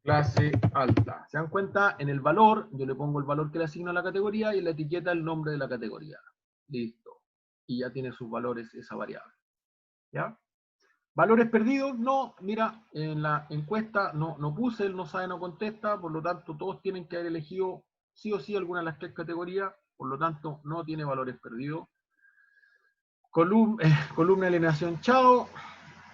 clase alta. ¿Se dan cuenta? En el valor, yo le pongo el valor que le asigno a la categoría y en la etiqueta el nombre de la categoría. Listo. Y ya tiene sus valores esa variable. ¿Ya? ¿Valores perdidos? No, mira, en la encuesta no puse el no sabe, no contesta, por lo tanto todos tienen que haber elegido sí o sí alguna de las 3 categorías, por lo tanto no tiene valores perdidos. Columna de alineación, chao.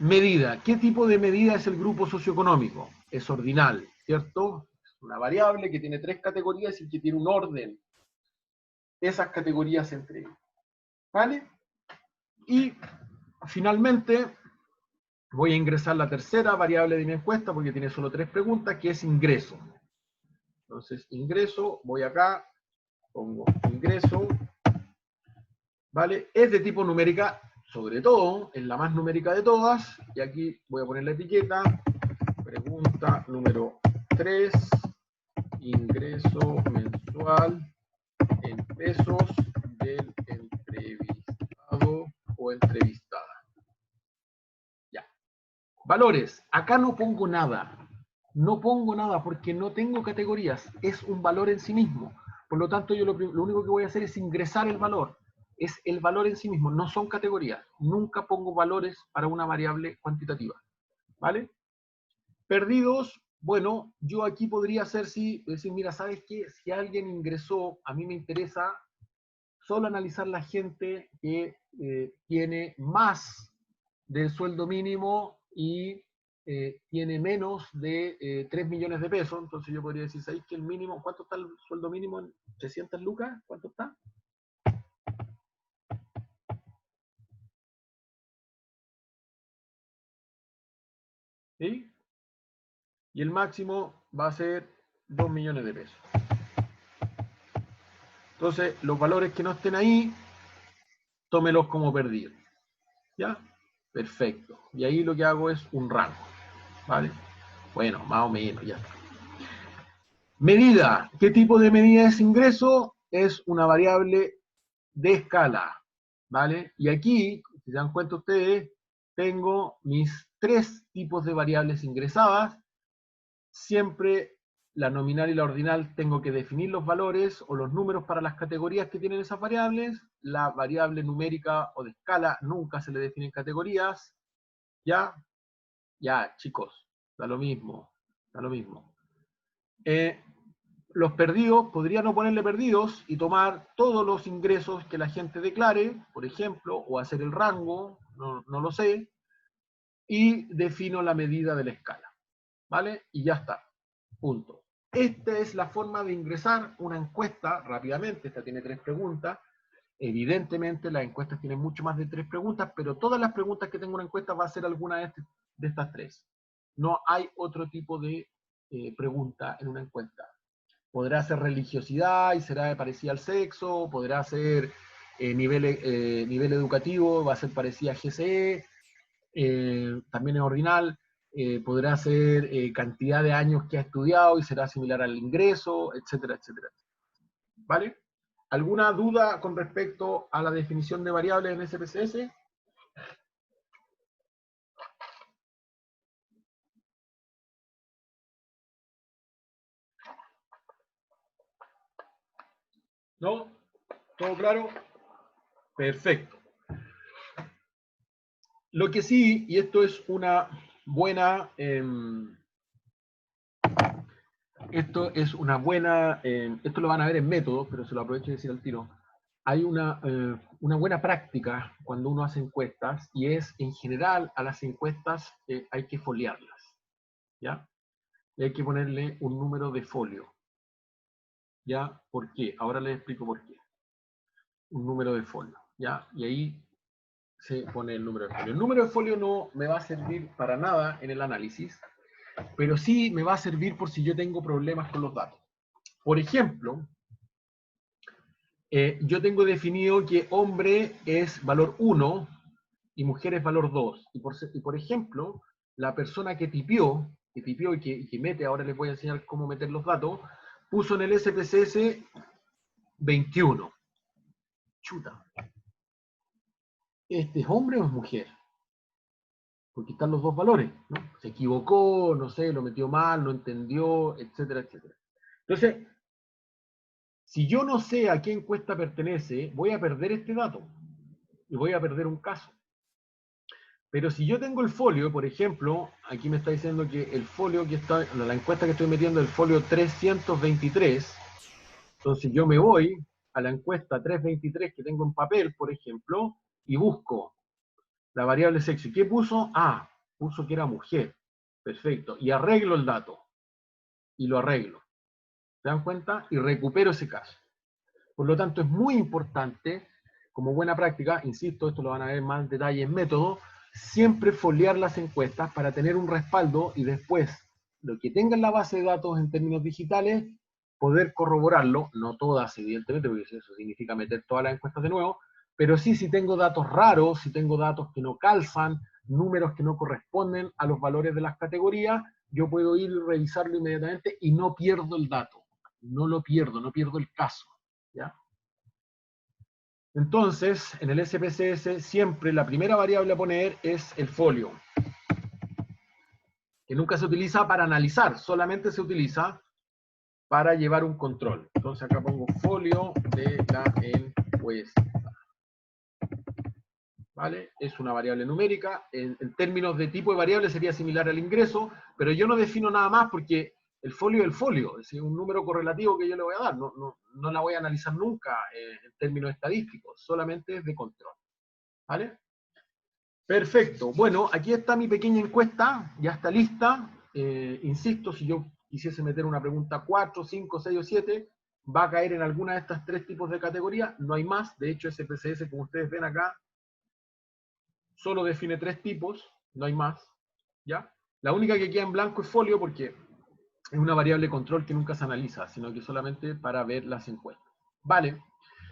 Medida. ¿Qué tipo de medida es el grupo socioeconómico? Es ordinal, ¿cierto? Es una variable que tiene 3 categorías y que tiene un orden. Esas categorías entre ellas. ¿Vale? Y finalmente voy a ingresar la tercera variable de mi encuesta porque tiene solo 3 preguntas, que es ingreso. Entonces, ingreso, voy acá, pongo ingreso, ¿vale? Es de tipo numérica, sobre todo, es la más numérica de todas, y aquí voy a poner la etiqueta, pregunta número 3, ingreso mensual en pesos del entrevistado o entrevistada. Ya. Valores, acá no pongo nada. No pongo nada porque no tengo categorías, es un valor en sí mismo. Por lo tanto, yo lo único que voy a hacer es ingresar el valor. Es el valor en sí mismo, no son categorías. Nunca pongo valores para una variable cuantitativa. ¿Vale? Perdidos, bueno, yo aquí podría hacer decir, mira, ¿sabes qué? Si alguien ingresó, a mí me interesa solo analizar la gente que tiene más del sueldo mínimo y tiene menos de 3 millones de pesos, entonces yo podría decir, ¿sabéis que el mínimo, cuánto está el sueldo mínimo en 300 lucas? ¿Cuánto está? ¿Sí? Y el máximo va a ser 2 millones de pesos. Entonces, los valores que no estén ahí, tómelos como perdidos. ¿Ya? Perfecto. Y ahí lo que hago es un rango. ¿Vale? Bueno, más o menos, ya está. Medida. ¿Qué tipo de medida es ingreso? Es una variable de escala, ¿vale? Y aquí, si se dan cuenta ustedes, tengo mis 3 tipos de variables ingresadas. Siempre la nominal y la ordinal tengo que definir los valores o los números para las categorías que tienen esas variables. La variable numérica o de escala nunca se le definen categorías. ¿Ya? Ya, chicos, da lo mismo, da lo mismo. Los perdidos, podría no ponerle perdidos y tomar todos los ingresos que la gente declare, por ejemplo, o hacer el rango, no lo sé, y defino la medida de la escala, ¿vale? Y ya está, punto. Esta es la forma de ingresar una encuesta rápidamente, esta tiene 3 preguntas, evidentemente las encuestas tienen mucho más de 3 preguntas, pero todas las preguntas que tengo en una encuesta va a ser alguna de estas 3. No hay otro tipo de pregunta en una encuesta. Podrá ser religiosidad y será parecida al sexo, podrá ser nivel educativo, va a ser parecida a GCE, también es ordinal, podrá ser cantidad de años que ha estudiado y será similar al ingreso, etcétera, etcétera. ¿Vale? ¿Alguna duda con respecto a la definición de variables en SPSS? ¿No? ¿Todo claro? Perfecto. Lo que sí, y esto es una buena... esto lo van a ver en métodos, pero se lo aprovecho de decir al tiro. Hay una buena práctica cuando uno hace encuestas, y es, en general, a las encuestas hay que foliarlas, ¿ya? Y hay que ponerle un número de folio, ¿ya? ¿Por qué? Ahora les explico por qué. Un número de folio, ¿ya? Y ahí se pone el número de folio. El número de folio no me va a servir para nada en el análisis, pero sí me va a servir por si yo tengo problemas con los datos. Por ejemplo, yo tengo definido que hombre es valor 1 y mujer es valor 2. Y por ejemplo, la persona que tipió y que mete, ahora les voy a enseñar cómo meter los datos, puso en el SPSS 21. Chuta. ¿Este es hombre o es mujer? Porque están los dos valores, ¿no? Se equivocó, no sé, lo metió mal, no entendió, etcétera, etcétera. Entonces, si yo no sé a qué encuesta pertenece, voy a perder este dato y voy a perder un caso. Pero si yo tengo el folio, por ejemplo, aquí me está diciendo que el folio que está, la encuesta que estoy metiendo es el folio 323, entonces yo me voy a la encuesta 323 que tengo en papel, por ejemplo, y busco la variable sexo. ¿Y qué puso? Ah, puso que era mujer. Perfecto. Y arreglo el dato. Y lo arreglo. ¿Se dan cuenta? Y recupero ese caso. Por lo tanto, es muy importante, como buena práctica, insisto, esto lo van a ver más en detalle en método, siempre foliar las encuestas para tener un respaldo y después, lo que tenga en la base de datos en términos digitales, poder corroborarlo, no todas evidentemente, porque eso significa meter todas las encuestas de nuevo, pero sí si tengo datos raros, si tengo datos que no calzan, números que no corresponden a los valores de las categorías, yo puedo ir y revisarlo inmediatamente y no pierdo el dato, no lo pierdo, no pierdo el caso. ¿Ya? Entonces, en el SPSS siempre la primera variable a poner es el folio, que nunca se utiliza para analizar, solamente se utiliza para llevar un control. Entonces acá pongo folio de la encuesta. ¿Vale? Es una variable numérica. En términos de tipo de variable sería similar al ingreso, pero yo no defino nada más porque el folio es el folio, es decir, un número correlativo que yo le voy a dar, no la voy a analizar nunca en términos estadísticos, solamente es de control. ¿Vale? Perfecto. Bueno, aquí está mi pequeña encuesta, ya está lista. Insisto, si yo quisiese meter una pregunta 4, 5, 6 o 7, va a caer en alguna de estas tres tipos de categorías, no hay más. De hecho, SPSS, como ustedes ven acá, solo define tres tipos, no hay más. ¿Ya? La única que queda en blanco es folio porque es una variable de control que nunca se analiza, sino que solamente para ver las encuestas. Vale.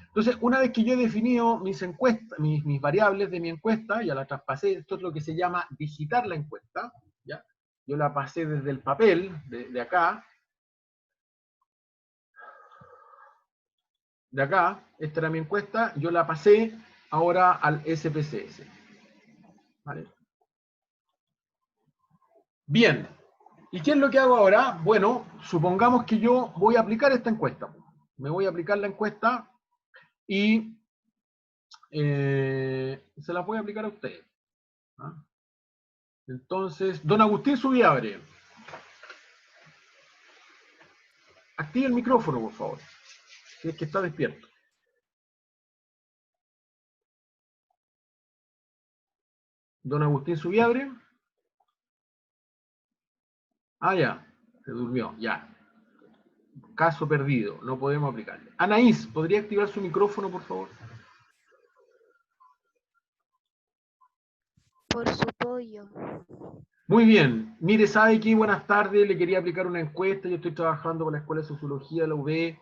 Entonces, una vez que yo he definido mis encuestas, mis variables de mi encuesta, ya la traspasé, esto es lo que se llama digitar la encuesta, ¿ya? Yo la pasé desde el papel, de acá, esta era mi encuesta, yo la pasé ahora al SPSS. ¿Vale? Bien, ¿y qué es lo que hago ahora? Bueno, supongamos que yo voy a aplicar esta encuesta. Me voy a aplicar la encuesta y se la voy a aplicar a ustedes. ¿Ah? Entonces, don Agustín Subiabre, active el micrófono, por favor, si es que está despierto. Don Agustín Subiabre. Ah, ya, se durmió, ya. Caso perdido, no podemos aplicarle. Anaís, ¿podría activar su micrófono, por favor? Por su pollo. Muy bien. Mire, sabe que buenas tardes, le quería aplicar una encuesta. Yo estoy trabajando con la Escuela de Sociología de la UB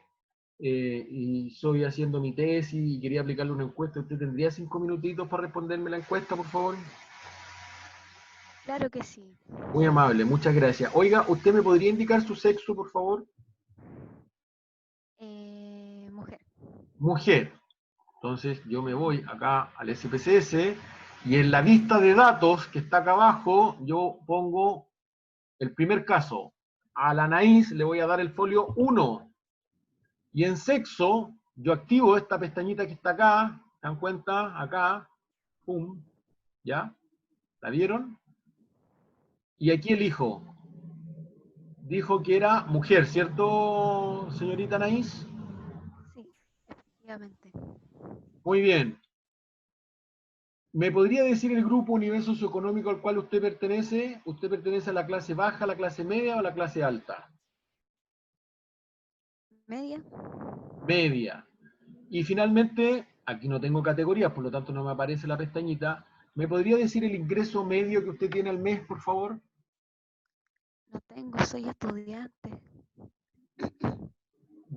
y estoy haciendo mi tesis y quería aplicarle una encuesta. ¿Usted tendría 5 minutitos para responderme la encuesta, por favor? Claro que sí. Muy amable, muchas gracias. Oiga, ¿usted me podría indicar su sexo, por favor? Mujer. Mujer. Entonces yo me voy acá al SPSS y en la vista de datos que está acá abajo, yo pongo el primer caso. A la Anaís le voy a dar el folio 1. Y en sexo, yo activo esta pestañita que está acá, ¿se dan cuenta? Acá, pum, ¿ya? ¿La vieron? Y aquí elijo. Dijo que era mujer, ¿cierto, señorita Anaís? Sí, efectivamente. Muy bien. ¿Me podría decir el grupo nivel socioeconómico al cual usted pertenece? ¿Usted pertenece a la clase baja, a la clase media o a la clase alta? Media. Media. Y finalmente, aquí no tengo categorías, por lo tanto no me aparece la pestañita. ¿Me podría decir el ingreso medio que usted tiene al mes, por favor? No tengo, soy estudiante.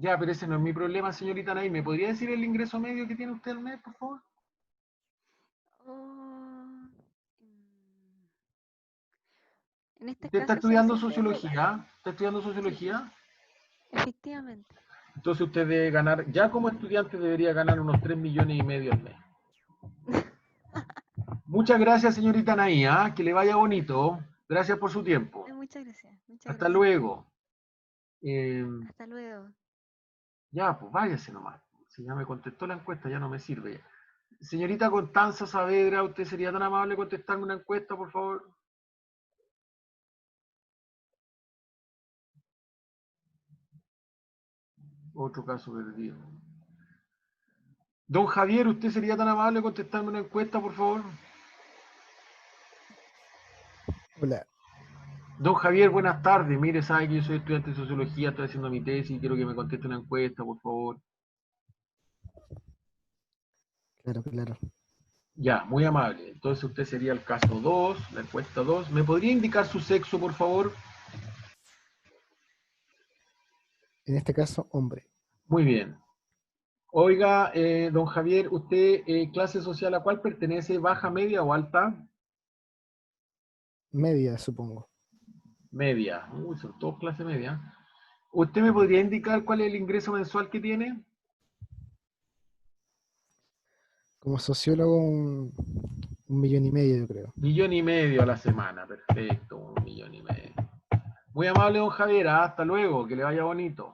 Ya, pero ese no es mi problema, señorita Anaí. ¿Me podría decir el ingreso medio que tiene usted al mes, por favor? Oh, en este Usted está caso son estudiando 6.000 lucas. sociología. ¿Está estudiando Sí, sociología? efectivamente. Entonces usted debe ganar, ya como estudiante debería ganar unos 3,5 millones al mes. Muchas gracias, señorita Anaí, ¿ah? Que le vaya bonito. Gracias por su tiempo. Muchas gracias, muchas Hasta gracias. luego. Eh, Hasta luego. ya, pues váyase nomás. Si ya me contestó la encuesta, ya no me sirve. Señorita Constanza Saavedra, ¿usted sería tan amable de contestarme una encuesta, por favor? Otro caso perdido. Don Javier, ¿usted sería tan amable de contestarme una encuesta, por favor? Hola, Don Javier, buenas tardes. Mire, sabe que yo soy estudiante de sociología, estoy haciendo mi tesis y quiero que me conteste una encuesta, por favor. claro, claro. Ya, muy amable. Entonces usted sería el caso 2, la encuesta 2. ¿Me podría indicar su sexo, por favor? En este caso, hombre, Muy bien. Oiga, don Javier, ¿usted clase social a cuál pertenece? ¿Baja, media o alta? media, supongo. Media. Uy, son todos clase media. ¿Usted me podría indicar cuál es el ingreso mensual que tiene? Como sociólogo, un millón y medio, yo creo. 1,5 millones a la semana. Perfecto, 1,5 millones. Muy amable, don Javier. Hasta luego, que le vaya bonito.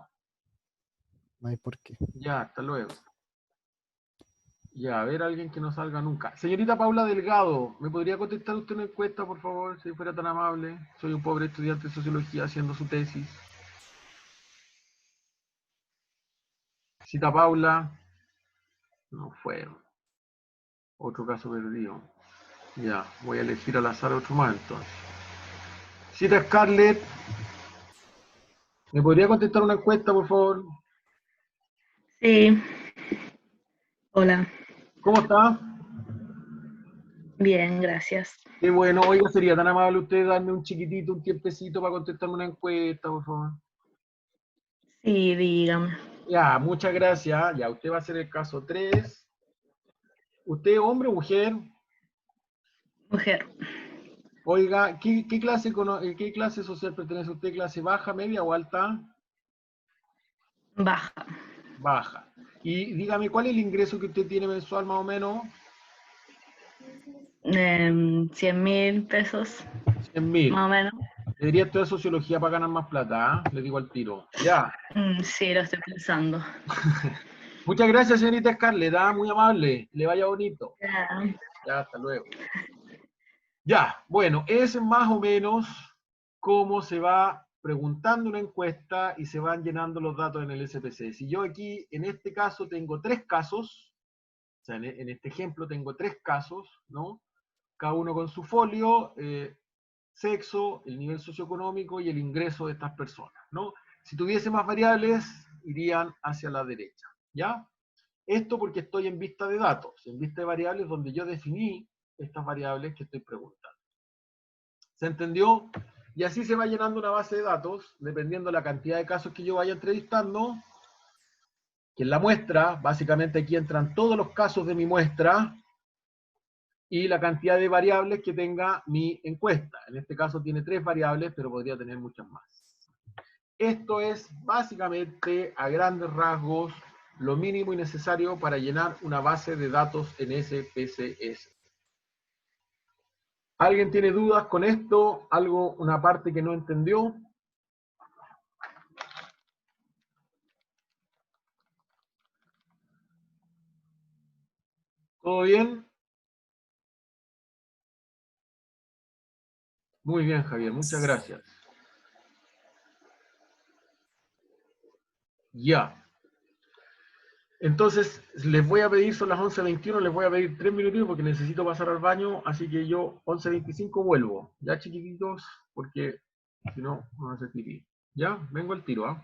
No hay por qué. Ya, hasta luego. Ya, a ver, alguien que no salga nunca. Señorita Paula Delgado, ¿me podría contestar usted una encuesta, por favor, si fuera tan amable? Soy un pobre estudiante de sociología haciendo su tesis. Cita Paula, no fue. Otro caso perdido. Ya, voy a elegir al azar otro más entonces. Cita Scarlett, ¿me podría contestar una encuesta, por favor? Sí, hola, ¿Cómo está? bien, gracias. Qué bueno, oiga, sería tan amable usted darme un chiquitito, un tiempecito para contestarme una encuesta, por favor. Sí, dígame. Ya, muchas gracias. Ya, usted va a ser el caso 3. ¿Usted es hombre o mujer? Mujer, Oiga, ¿qué clase social pertenece usted? ¿Clase baja, media o alta? baja, Baja. Y dígame, ¿cuál es el ingreso que usted tiene mensual más o menos? 100.000 pesos, 100,000. más o menos. Debería estudiar sociología para ganar más plata, ¿ah? Le digo al tiro. Ya. Sí, lo estoy pensando. Muchas gracias, señorita Scarlett, ¿ah? Muy amable. Le vaya bonito. Ya. Ya, hasta luego. Ya, bueno, es más o menos cómo se va preguntando una encuesta y se van llenando los datos en el SPC. Si yo aquí, en este caso, tengo 3 casos, o sea, en este ejemplo tengo 3 casos, ¿no? Cada uno con su folio, sexo, el nivel socioeconómico y el ingreso de estas personas, ¿no? Si tuviese más variables, irían hacia la derecha, ¿ya? Esto porque estoy en vista de datos, en vista de variables donde yo definí estas variables que estoy preguntando. ¿Se entendió? Y así se va llenando una base de datos, dependiendo de la cantidad de casos que yo vaya entrevistando, que en la muestra, básicamente aquí entran todos los casos de mi muestra, y la cantidad de variables que tenga mi encuesta. En este caso tiene 3 variables, pero podría tener muchas más. Esto es básicamente, a grandes rasgos, lo mínimo y necesario para llenar una base de datos en SPSS. ¿Alguien tiene dudas con esto? ¿Algo, una parte que no entendió? ¿Todo bien? Muy bien, Javier, muchas gracias. Ya. Entonces, les voy a pedir, son las 11:21, les voy a pedir 3 minutitos porque necesito pasar al baño, así que yo 11:25 vuelvo. Ya, chiquititos, porque si no, no va a hacer pipí. Ya, vengo al tiro, ¿ah?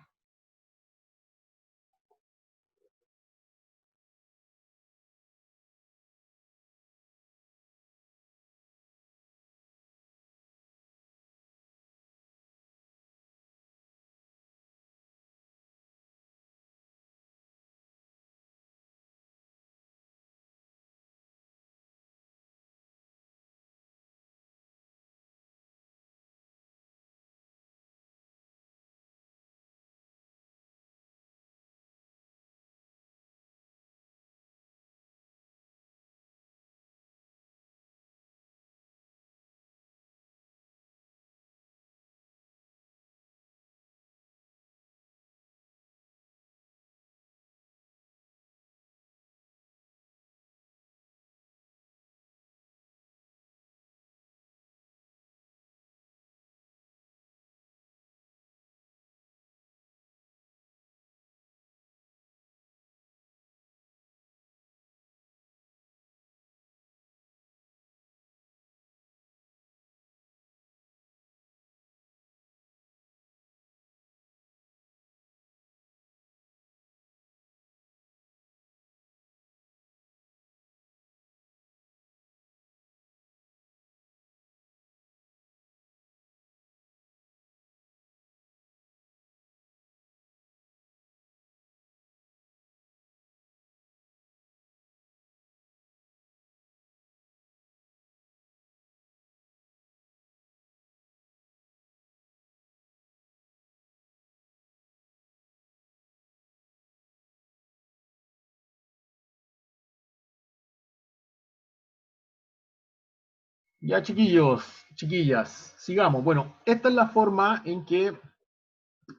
Ya, chiquillos, chiquillas, sigamos. Bueno, esta es la forma en que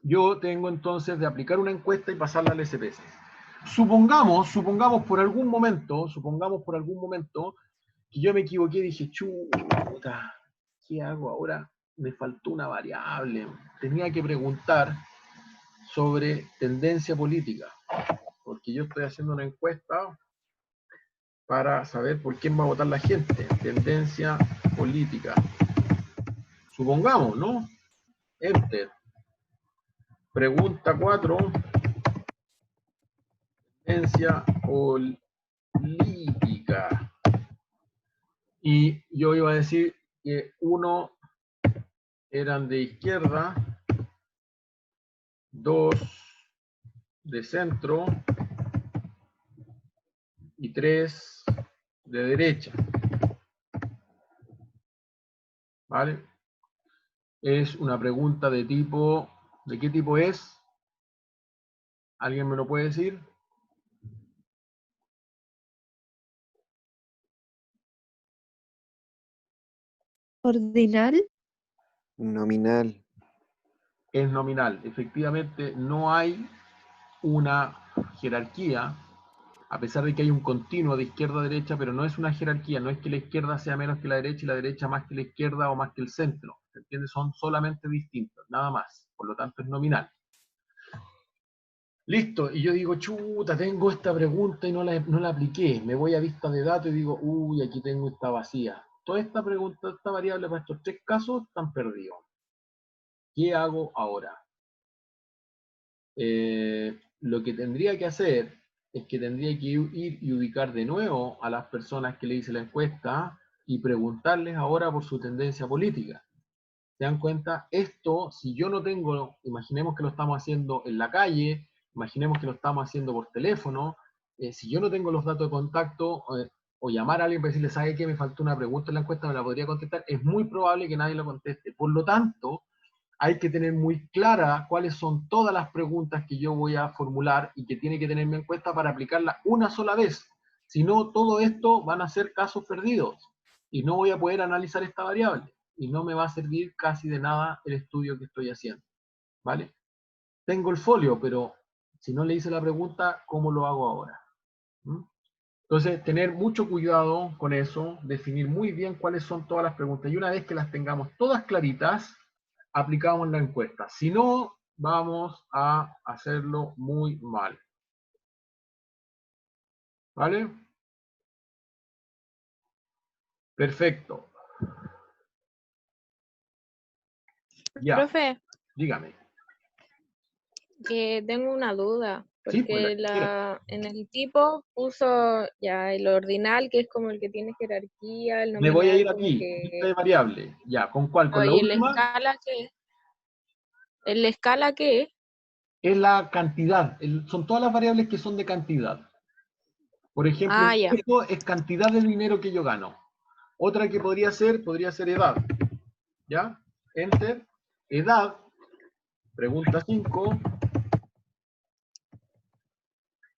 yo tengo entonces de aplicar una encuesta y pasarla al SPS. Supongamos por algún momento, que yo me equivoqué y dije, chuta, ¿qué hago ahora? Me faltó una variable. Tenía que preguntar sobre tendencia política, porque yo estoy haciendo una encuesta para saber por quién va a votar la gente. Tendencia política. Supongamos, ¿no? Enter. Pregunta 4. Tendencia política. Y yo iba a decir que 1 eran de izquierda, 2 de centro y 3 de derecha. ¿Vale? Es una pregunta de tipo, ¿de qué tipo es? ¿Alguien me lo puede decir? Ordinal. Nominal. Es nominal. Efectivamente, no hay una jerarquía, a pesar de que hay un continuo de izquierda a derecha, pero no es una jerarquía, no es que la izquierda sea menos que la derecha y la derecha más que la izquierda o más que el centro. ¿Se entiende? Son solamente distintos, nada más. Por lo tanto, es nominal. Listo, y yo digo, chuta, tengo esta pregunta y no la apliqué. Me voy a vista de datos y digo, uy, aquí tengo esta vacía. Toda esta pregunta, esta variable para estos 3 casos están perdidos. ¿Qué hago ahora? Lo que tendría que hacer es que tendría que ir y ubicar de nuevo a las personas que le hice la encuesta y preguntarles ahora por su tendencia política. ¿Se dan cuenta? Esto, si yo no tengo, imaginemos que lo estamos haciendo en la calle, imaginemos que lo estamos haciendo por teléfono, si yo no tengo los datos de contacto, o llamar a alguien para decirle, ¿sabe qué? Me faltó una pregunta en la encuesta, ¿me la podría contestar? Es muy probable que nadie lo conteste. Por lo tanto, hay que tener muy clara cuáles son todas las preguntas que yo voy a formular y que tiene que tenerme en cuenta para aplicarla una sola vez. Si no, todo esto van a ser casos perdidos y no voy a poder analizar esta variable y no me va a servir casi de nada el estudio que estoy haciendo. ¿Vale? Tengo el folio, pero si no le hice la pregunta, ¿cómo lo hago ahora? ¿Mm? Entonces, tener mucho cuidado con eso, definir muy bien cuáles son todas las preguntas. Y una vez que las tengamos todas claritas, aplicamos la encuesta. Si no, vamos a hacerlo muy mal. ¿Vale? Perfecto. Ya, Profe, dígame. tengo una duda, Sí, pues la porque que quiera. en el tipo puso ya el ordinal, que es como el que tiene jerarquía, el Me voy a ir nominal como aquí, lista que... de variable. Ya, ¿con cuál? ¿Con la Oye, ¿la última? escala qué? ¿En la escala qué? Es la cantidad. Son todas las variables que son de cantidad. Por ejemplo, Ah, ya. esto es cantidad de dinero que yo gano. Otra que podría ser edad. ¿Ya? Enter. Edad. Pregunta 5.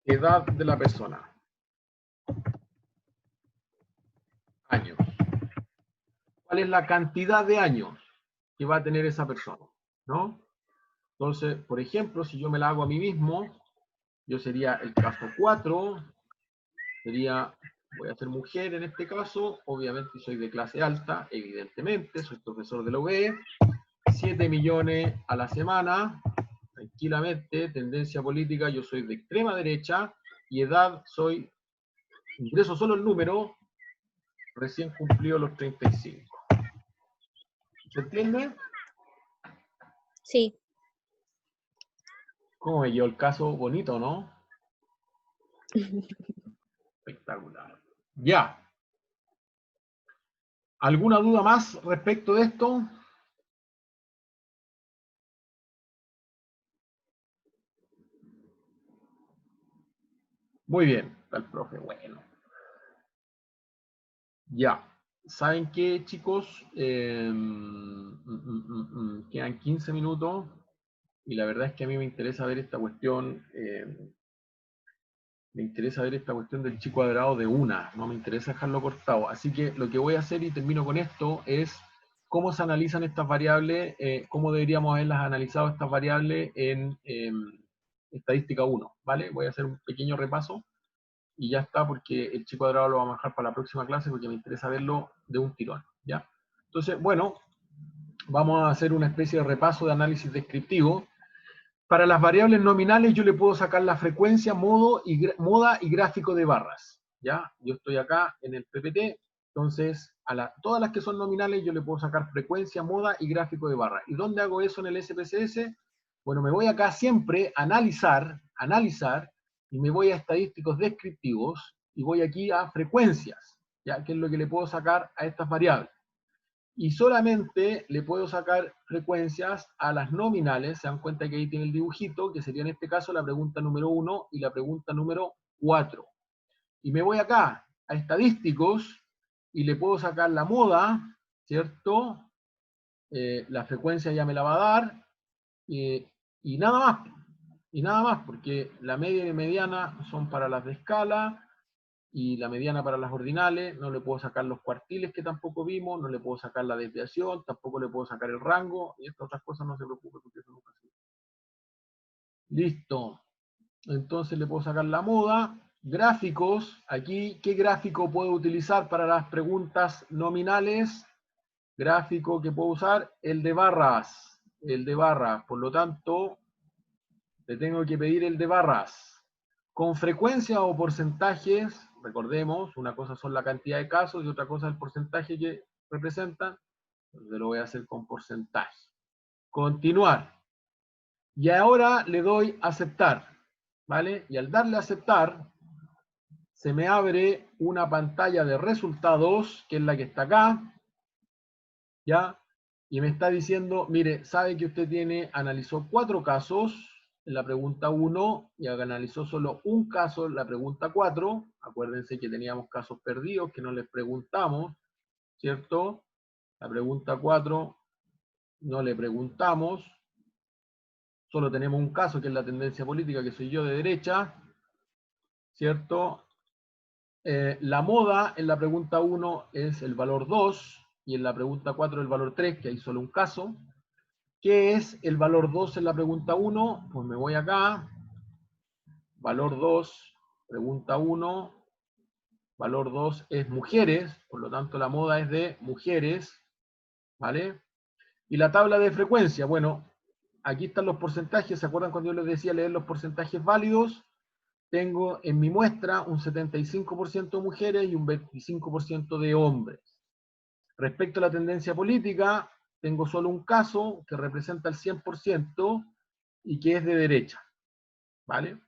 Edad de la persona. Años. ¿Cuál es la cantidad de años que va a tener esa persona? ¿No? Entonces, por ejemplo, si yo me la hago a mí mismo, yo sería el caso 4. Sería, voy a ser mujer en este caso, obviamente soy de clase alta, evidentemente, soy profesor de la UB, 7 millones a la semana, tranquilamente, tendencia política, yo soy de extrema derecha, y edad soy, ingreso solo el número, recién cumplido los 35. ¿Se entiende? Sí. ¿Cómo me quedó el caso? Bonito, ¿no? Espectacular. Ya. ¿Alguna duda más respecto de esto? Muy bien, está el profe, bueno. Ya. ¿Saben qué, chicos? Quedan 15 minutos y la verdad es que a mí me interesa ver esta cuestión Me interesa ver esta cuestión del chi cuadrado de una, no me interesa dejarlo cortado. Así que lo que voy a hacer, y termino con esto, es cómo se analizan estas variables, cómo deberíamos haberlas analizado estas variables en estadística 1, ¿vale? Voy a hacer un pequeño repaso y ya está, porque el chi cuadrado lo vamos a dejar para la próxima clase porque me interesa verlo de un tirón, ¿ya? Entonces, bueno, vamos a hacer una especie de repaso de análisis descriptivo. Para las variables nominales yo le puedo sacar la frecuencia, moda y gráfico de barras, ¿ya? Yo estoy acá en el PPT, entonces todas las que son nominales yo le puedo sacar frecuencia, moda y gráfico de barras. ¿Y dónde hago eso en el SPSS? Bueno, me voy acá siempre a analizar, y me voy a estadísticos descriptivos, y voy aquí a frecuencias, ¿ya? Que es lo que le puedo sacar a estas variables. Y solamente le puedo sacar frecuencias a las nominales. Se dan cuenta que ahí tiene el dibujito, que sería en este caso la pregunta número 1 y la pregunta número 4. Y me voy acá a estadísticos y le puedo sacar la moda, ¿cierto? La frecuencia ya me la va a dar, y nada más. Y nada más, porque la media y mediana son para las de escala, y la mediana para las ordinales. No le puedo sacar los cuartiles, que tampoco vimos, no le puedo sacar la desviación, tampoco le puedo sacar el rango, y estas otras cosas no se preocupe porque eso nunca se... Listo. Entonces le puedo sacar la moda. Gráficos, aquí, ¿qué gráfico puedo utilizar para las preguntas nominales? Gráfico que puedo usar, el de barras. El de barras, por lo tanto, le tengo que pedir el de barras. Con frecuencia o porcentajes, recordemos, una cosa son la cantidad de casos y otra cosa el porcentaje que representan. Entonces lo voy a hacer con porcentaje. Continuar. Y ahora le doy aceptar, ¿vale? Y al darle a aceptar, se me abre una pantalla de resultados, que es la que está acá, ¿ya? Y me está diciendo, mire, sabe que usted analizó 4 casos en la pregunta 1 y analizó solo un caso en la pregunta 4. Acuérdense que teníamos casos perdidos que no les preguntamos, ¿cierto? La pregunta 4 no le preguntamos. Solo tenemos un caso que es la tendencia política, que soy yo de derecha, ¿cierto? La moda en la pregunta 1 es el valor 2 y en la pregunta 4 el valor 3, que hay solo un caso. ¿Qué es el valor 2 en la pregunta 1? Pues me voy acá, valor 2, pregunta 1, valor 2 es mujeres, por lo tanto la moda es de mujeres, ¿vale? Y la tabla de frecuencia, bueno, aquí están los porcentajes. ¿Se acuerdan cuando yo les decía leer los porcentajes válidos? Tengo en mi muestra un 75% de mujeres y un 25% de hombres. Respecto a la tendencia política, tengo solo un caso que representa el 100% y que es de derecha, ¿vale?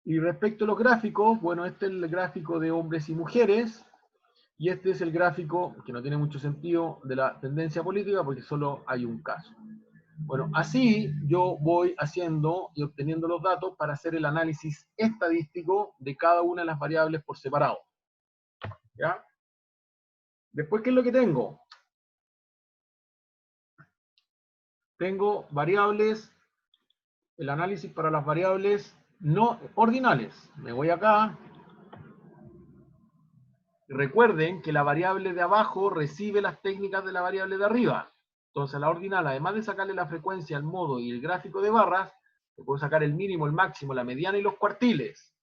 Y respecto a los gráficos, bueno, este es el gráfico de hombres y mujeres, y este es el gráfico, que no tiene mucho sentido, de la tendencia política, porque solo hay un caso. Bueno, así yo voy haciendo y obteniendo los datos para hacer el análisis estadístico de cada una de las variables por separado. ¿Ya? Después, ¿qué es lo que tengo? Tengo variables, el análisis para las variables no ordinales. Me voy acá. Recuerden que la variable de abajo recibe las técnicas de la variable de arriba. Entonces, la ordinal, además de sacarle la frecuencia, el modo y el gráfico de barras, le puedo sacar el mínimo, el máximo, la mediana y los cuartiles.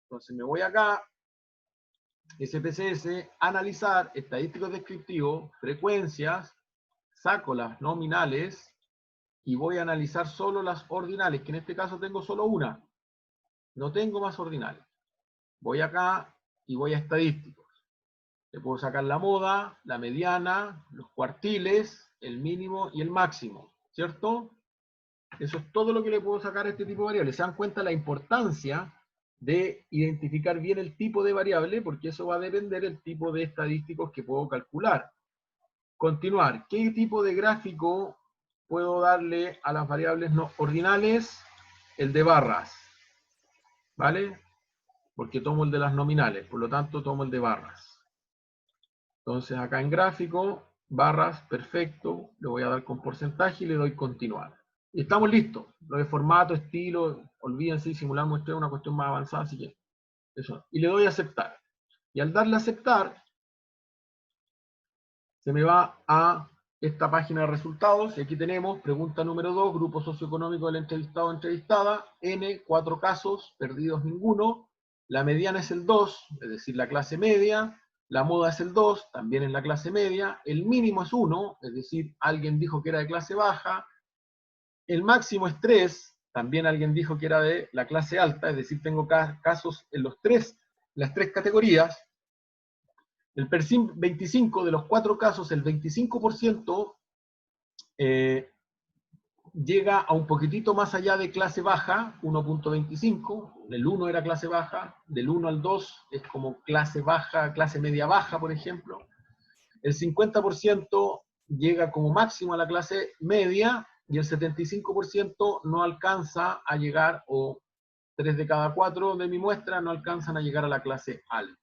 Entonces, me voy acá, SPSS, analizar, estadísticos descriptivos, frecuencias, saco las nominales y voy a analizar solo las ordinales, que en este caso tengo solo una. No tengo más ordinales. Voy acá y voy a estadísticos. Le puedo sacar la moda, la mediana, los cuartiles, el mínimo y el máximo, ¿cierto? Eso es todo lo que le puedo sacar a este tipo de variables. ¿Se dan cuenta la importancia de identificar bien el tipo de variable? Porque eso va a depender del tipo de estadísticos que puedo calcular. Continuar. ¿Qué tipo de gráfico puedo darle a las variables no ordinales? El de barras, ¿vale? Porque tomo el de las nominales, por lo tanto tomo el de barras. Entonces acá en gráfico, barras, perfecto, le voy a dar con porcentaje y le doy continuar. Y estamos listos. Lo de formato, estilo, olvídense, simular muestreo es una cuestión más avanzada, así que Eso. Y le doy a aceptar. Y al darle a aceptar, se me va a esta página de resultados, y aquí tenemos pregunta número 2, grupo socioeconómico del entrevistado o entrevistada, N, 4 casos, perdidos ninguno, la mediana es el 2, es decir, la clase media, la moda es el 2, también en la clase media, el mínimo es 1, es decir, alguien dijo que era de clase baja, el máximo es 3, también alguien dijo que era de la clase alta, es decir, tengo casos en las tres categorías. El PERSIM 25, de los 4 casos, el 25% llega a un poquitito más allá de clase baja, 1.25, el 1 era clase baja, del 1 al 2 es como clase baja, clase media baja, por ejemplo. El 50% llega como máximo a la clase media, y el 75% no alcanza a llegar, o 3 de cada 4 de mi muestra no alcanzan a llegar a la clase alta.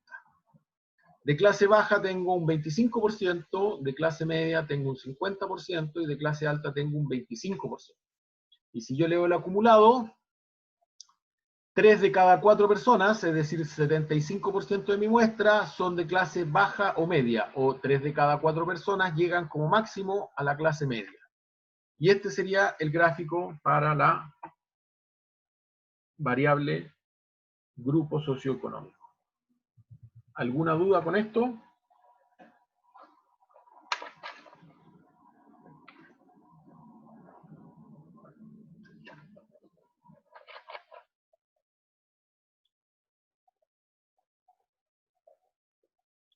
De clase baja tengo un 25%, de clase media tengo un 50% y de clase alta tengo un 25%. Y si yo leo el acumulado, 3 de cada 4 personas, es decir, 75% de mi muestra, son de clase baja o media, o 3 de cada 4 personas llegan como máximo a la clase media. Y este sería el gráfico para la variable grupo socioeconómico. ¿Alguna duda con esto?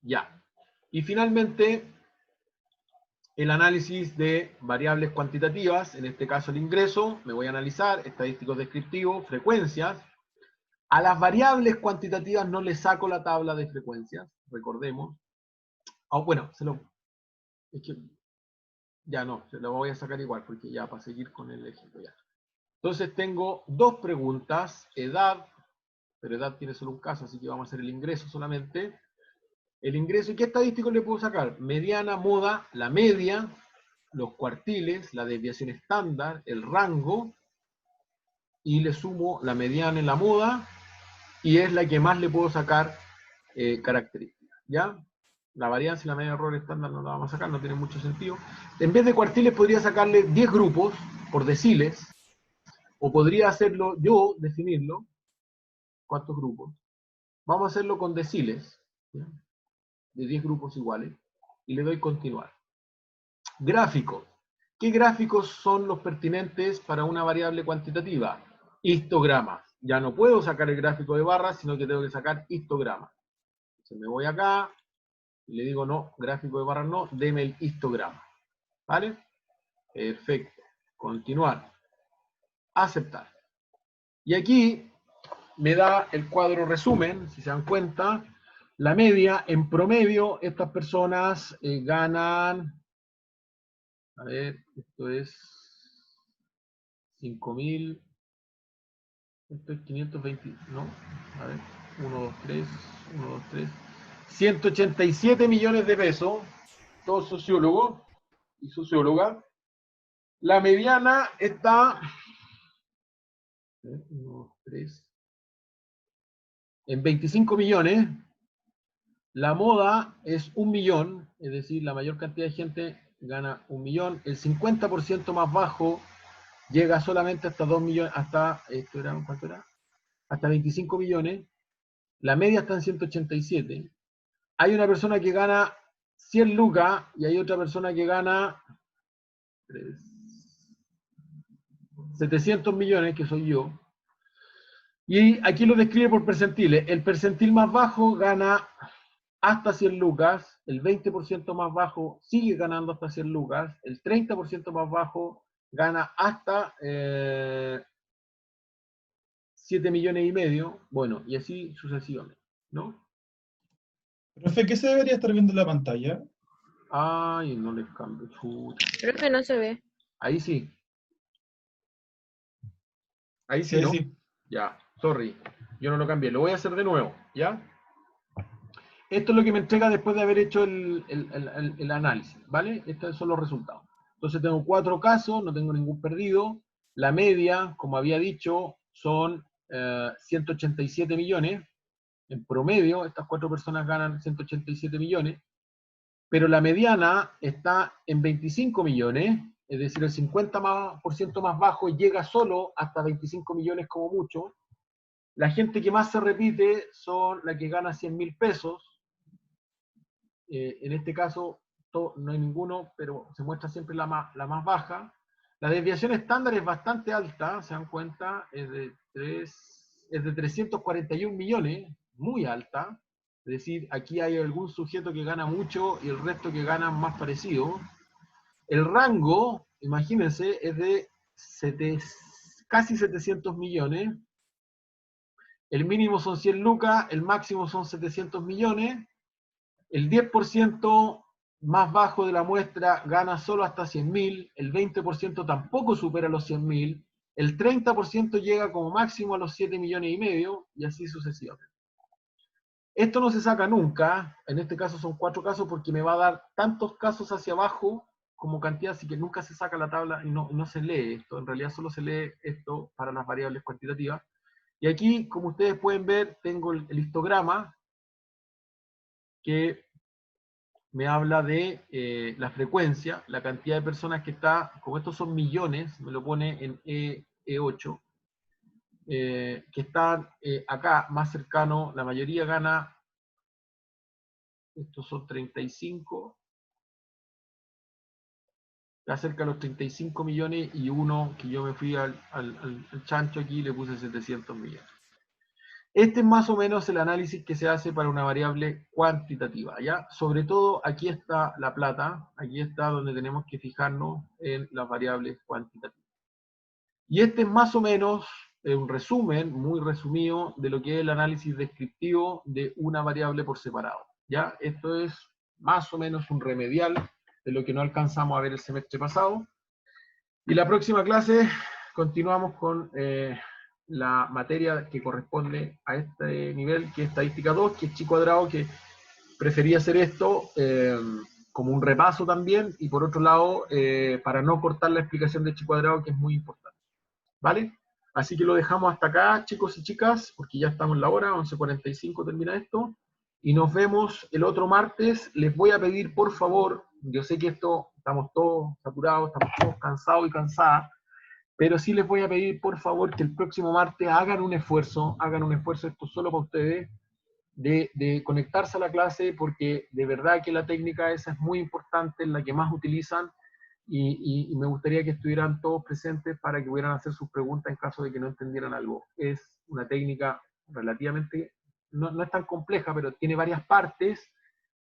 Ya. Y finalmente, el análisis de variables cuantitativas, en este caso el ingreso, me voy a analizar, estadísticos descriptivos, frecuencias. A las variables cuantitativas no le saco la tabla de frecuencias, recordemos. Oh, bueno, es que ya no, se lo voy a sacar igual, porque ya para seguir con el ejemplo ya. Entonces tengo 2 preguntas, edad, pero edad tiene solo un caso, así que vamos a hacer el ingreso solamente. El ingreso, ¿y qué estadísticos le puedo sacar? Mediana, moda, la media, los cuartiles, la desviación estándar, el rango, y le sumo la mediana en la moda, y es la que más le puedo sacar características, ¿ya? La varianza y la media de error estándar no la vamos a sacar, no tiene mucho sentido. En vez de cuartiles podría sacarle 10 grupos por deciles, o podría hacerlo yo, definirlo, ¿cuántos grupos? Vamos a hacerlo con deciles, ¿ya? De 10 grupos iguales, y le doy continuar. Gráficos. ¿Qué gráficos son los pertinentes para una variable cuantitativa? Histogramas. Ya no puedo sacar el gráfico de barras, sino que tengo que sacar histogramas. Entonces me voy acá y le digo no, gráfico de barras no, deme el histograma. ¿Vale? Perfecto. Continuar. Aceptar. Y aquí me da el cuadro resumen, si se dan cuenta, la media, en promedio, estas personas ganan, a ver, esto es 5.000, esto es 520, no, a ver, 1, 2, 3, 1, 2, 3, 187 millones de pesos, todos sociólogos y sociólogas. La mediana está, 1, 2, 3, en 25 millones. La moda es 1 millón, es decir, la mayor cantidad de gente gana 1 millón. El 50% más bajo llega solamente hasta 2 millones, hasta, ¿esto era, cuánto era? Hasta 25 millones. La media está en 187. Hay una persona que gana 100 lucas y hay otra persona que gana 700 millones, que soy yo. Y aquí lo describe por percentiles. El percentil más bajo gana hasta 100 lucas, el 20% más bajo sigue ganando hasta 100 lucas, el 30% más bajo gana hasta 7 millones y medio, bueno, y así sucesivamente, ¿no? Profe, ¿qué se debería estar viendo en la pantalla? Ay, no les cambio, chuta. Creo que no se ve. Ahí sí. Ahí sí, Sí, ¿no? sí. Ya, sorry, yo no lo cambié, lo voy a hacer de nuevo, ¿ya? Esto es lo que me entrega después de haber hecho el análisis, ¿vale? Estos son los resultados. Entonces tengo 4 casos, no tengo ningún perdido. La media, como había dicho, son 187 millones. En promedio, estas 4 personas ganan 187 millones, pero la mediana está en 25 millones, es decir, el 50% más bajo llega solo hasta 25 millones como mucho. La gente que más se repite son la que gana 100.000 pesos. En este caso no hay ninguno, pero se muestra siempre la más baja. La desviación estándar es bastante alta, se dan cuenta, es de 341 millones, muy alta. Es decir, aquí hay algún sujeto que gana mucho y el resto que gana más parecido. El rango, imagínense, es de casi 700 millones. El mínimo son 100 lucas, el máximo son 700 millones. El 10% más bajo de la muestra gana solo hasta 100.000, el 20% tampoco supera los 100.000, el 30% llega como máximo a los 7 millones y medio, y así sucesivamente. Esto no se saca nunca, en este caso son 4 casos porque me va a dar tantos casos hacia abajo como cantidad, así que nunca se saca la tabla y no se lee esto, en realidad solo se lee esto para las variables cuantitativas. Y aquí, como ustedes pueden ver, tengo el histograma que me habla de la frecuencia, la cantidad de personas que está, como estos son millones, me lo pone en E8, que están acá más cercano, la mayoría gana, estos son 35, está cerca de los 35 millones y uno que yo me fui al chancho aquí le puse 700 millones. Este es más o menos el análisis que se hace para una variable cuantitativa, ¿ya? Sobre todo aquí está la plata, aquí está donde tenemos que fijarnos en las variables cuantitativas. Y este es más o menos un resumen, muy resumido, de lo que es el análisis descriptivo de una variable por separado, ¿ya? Esto es más o menos un remedial de lo que no alcanzamos a ver el semestre pasado. Y la próxima clase continuamos con la materia que corresponde a este nivel, que es estadística 2, que es chi cuadrado, que prefería hacer esto como un repaso también, y por otro lado, para no cortar la explicación de chi cuadrado, que es muy importante. ¿Vale? Así que lo dejamos hasta acá, chicos y chicas, porque ya estamos en la hora, 11:45 termina esto, y nos vemos el otro martes. Les voy a pedir, por favor, yo sé que estamos todos saturados, estamos todos cansados y cansadas, pero sí les voy a pedir, por favor, que el próximo martes hagan un esfuerzo, esto solo para ustedes, de conectarse a la clase, porque de verdad que la técnica esa es muy importante, es la que más utilizan, y me gustaría que estuvieran todos presentes para que pudieran hacer sus preguntas en caso de que no entendieran algo. Es una técnica relativamente, no es tan compleja, pero tiene varias partes,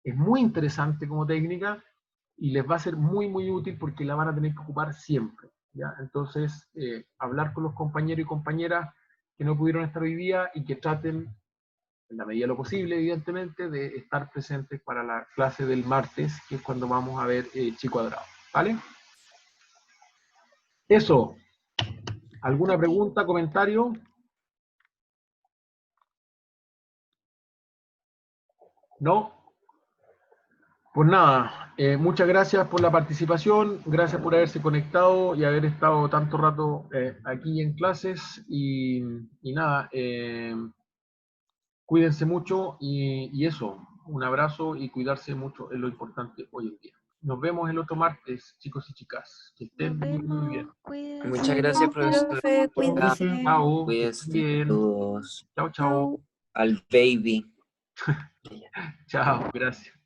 es muy interesante como técnica, y les va a ser muy, muy útil porque la van a tener que ocupar siempre, ¿ya? Entonces, hablar con los compañeros y compañeras que no pudieron estar hoy día y que traten, en la medida de lo posible, evidentemente, de estar presentes para la clase del martes, que es cuando vamos a ver chi cuadrado, ¿vale? Eso. ¿Alguna pregunta, comentario? ¿No? Pues nada, muchas gracias por la participación, gracias por haberse conectado y haber estado tanto rato aquí en clases, y nada, cuídense mucho y eso, un abrazo y cuidarse mucho es lo importante hoy en día. Nos vemos el otro martes, chicos y chicas. Que estén Nos muy, muy bien. vemos, cuídense. Muchas gracias, profesor. Profe, cuídense. Chao, que Cuídense estén bien. todos. Chao, chao. Chau. Al baby. Chao, gracias.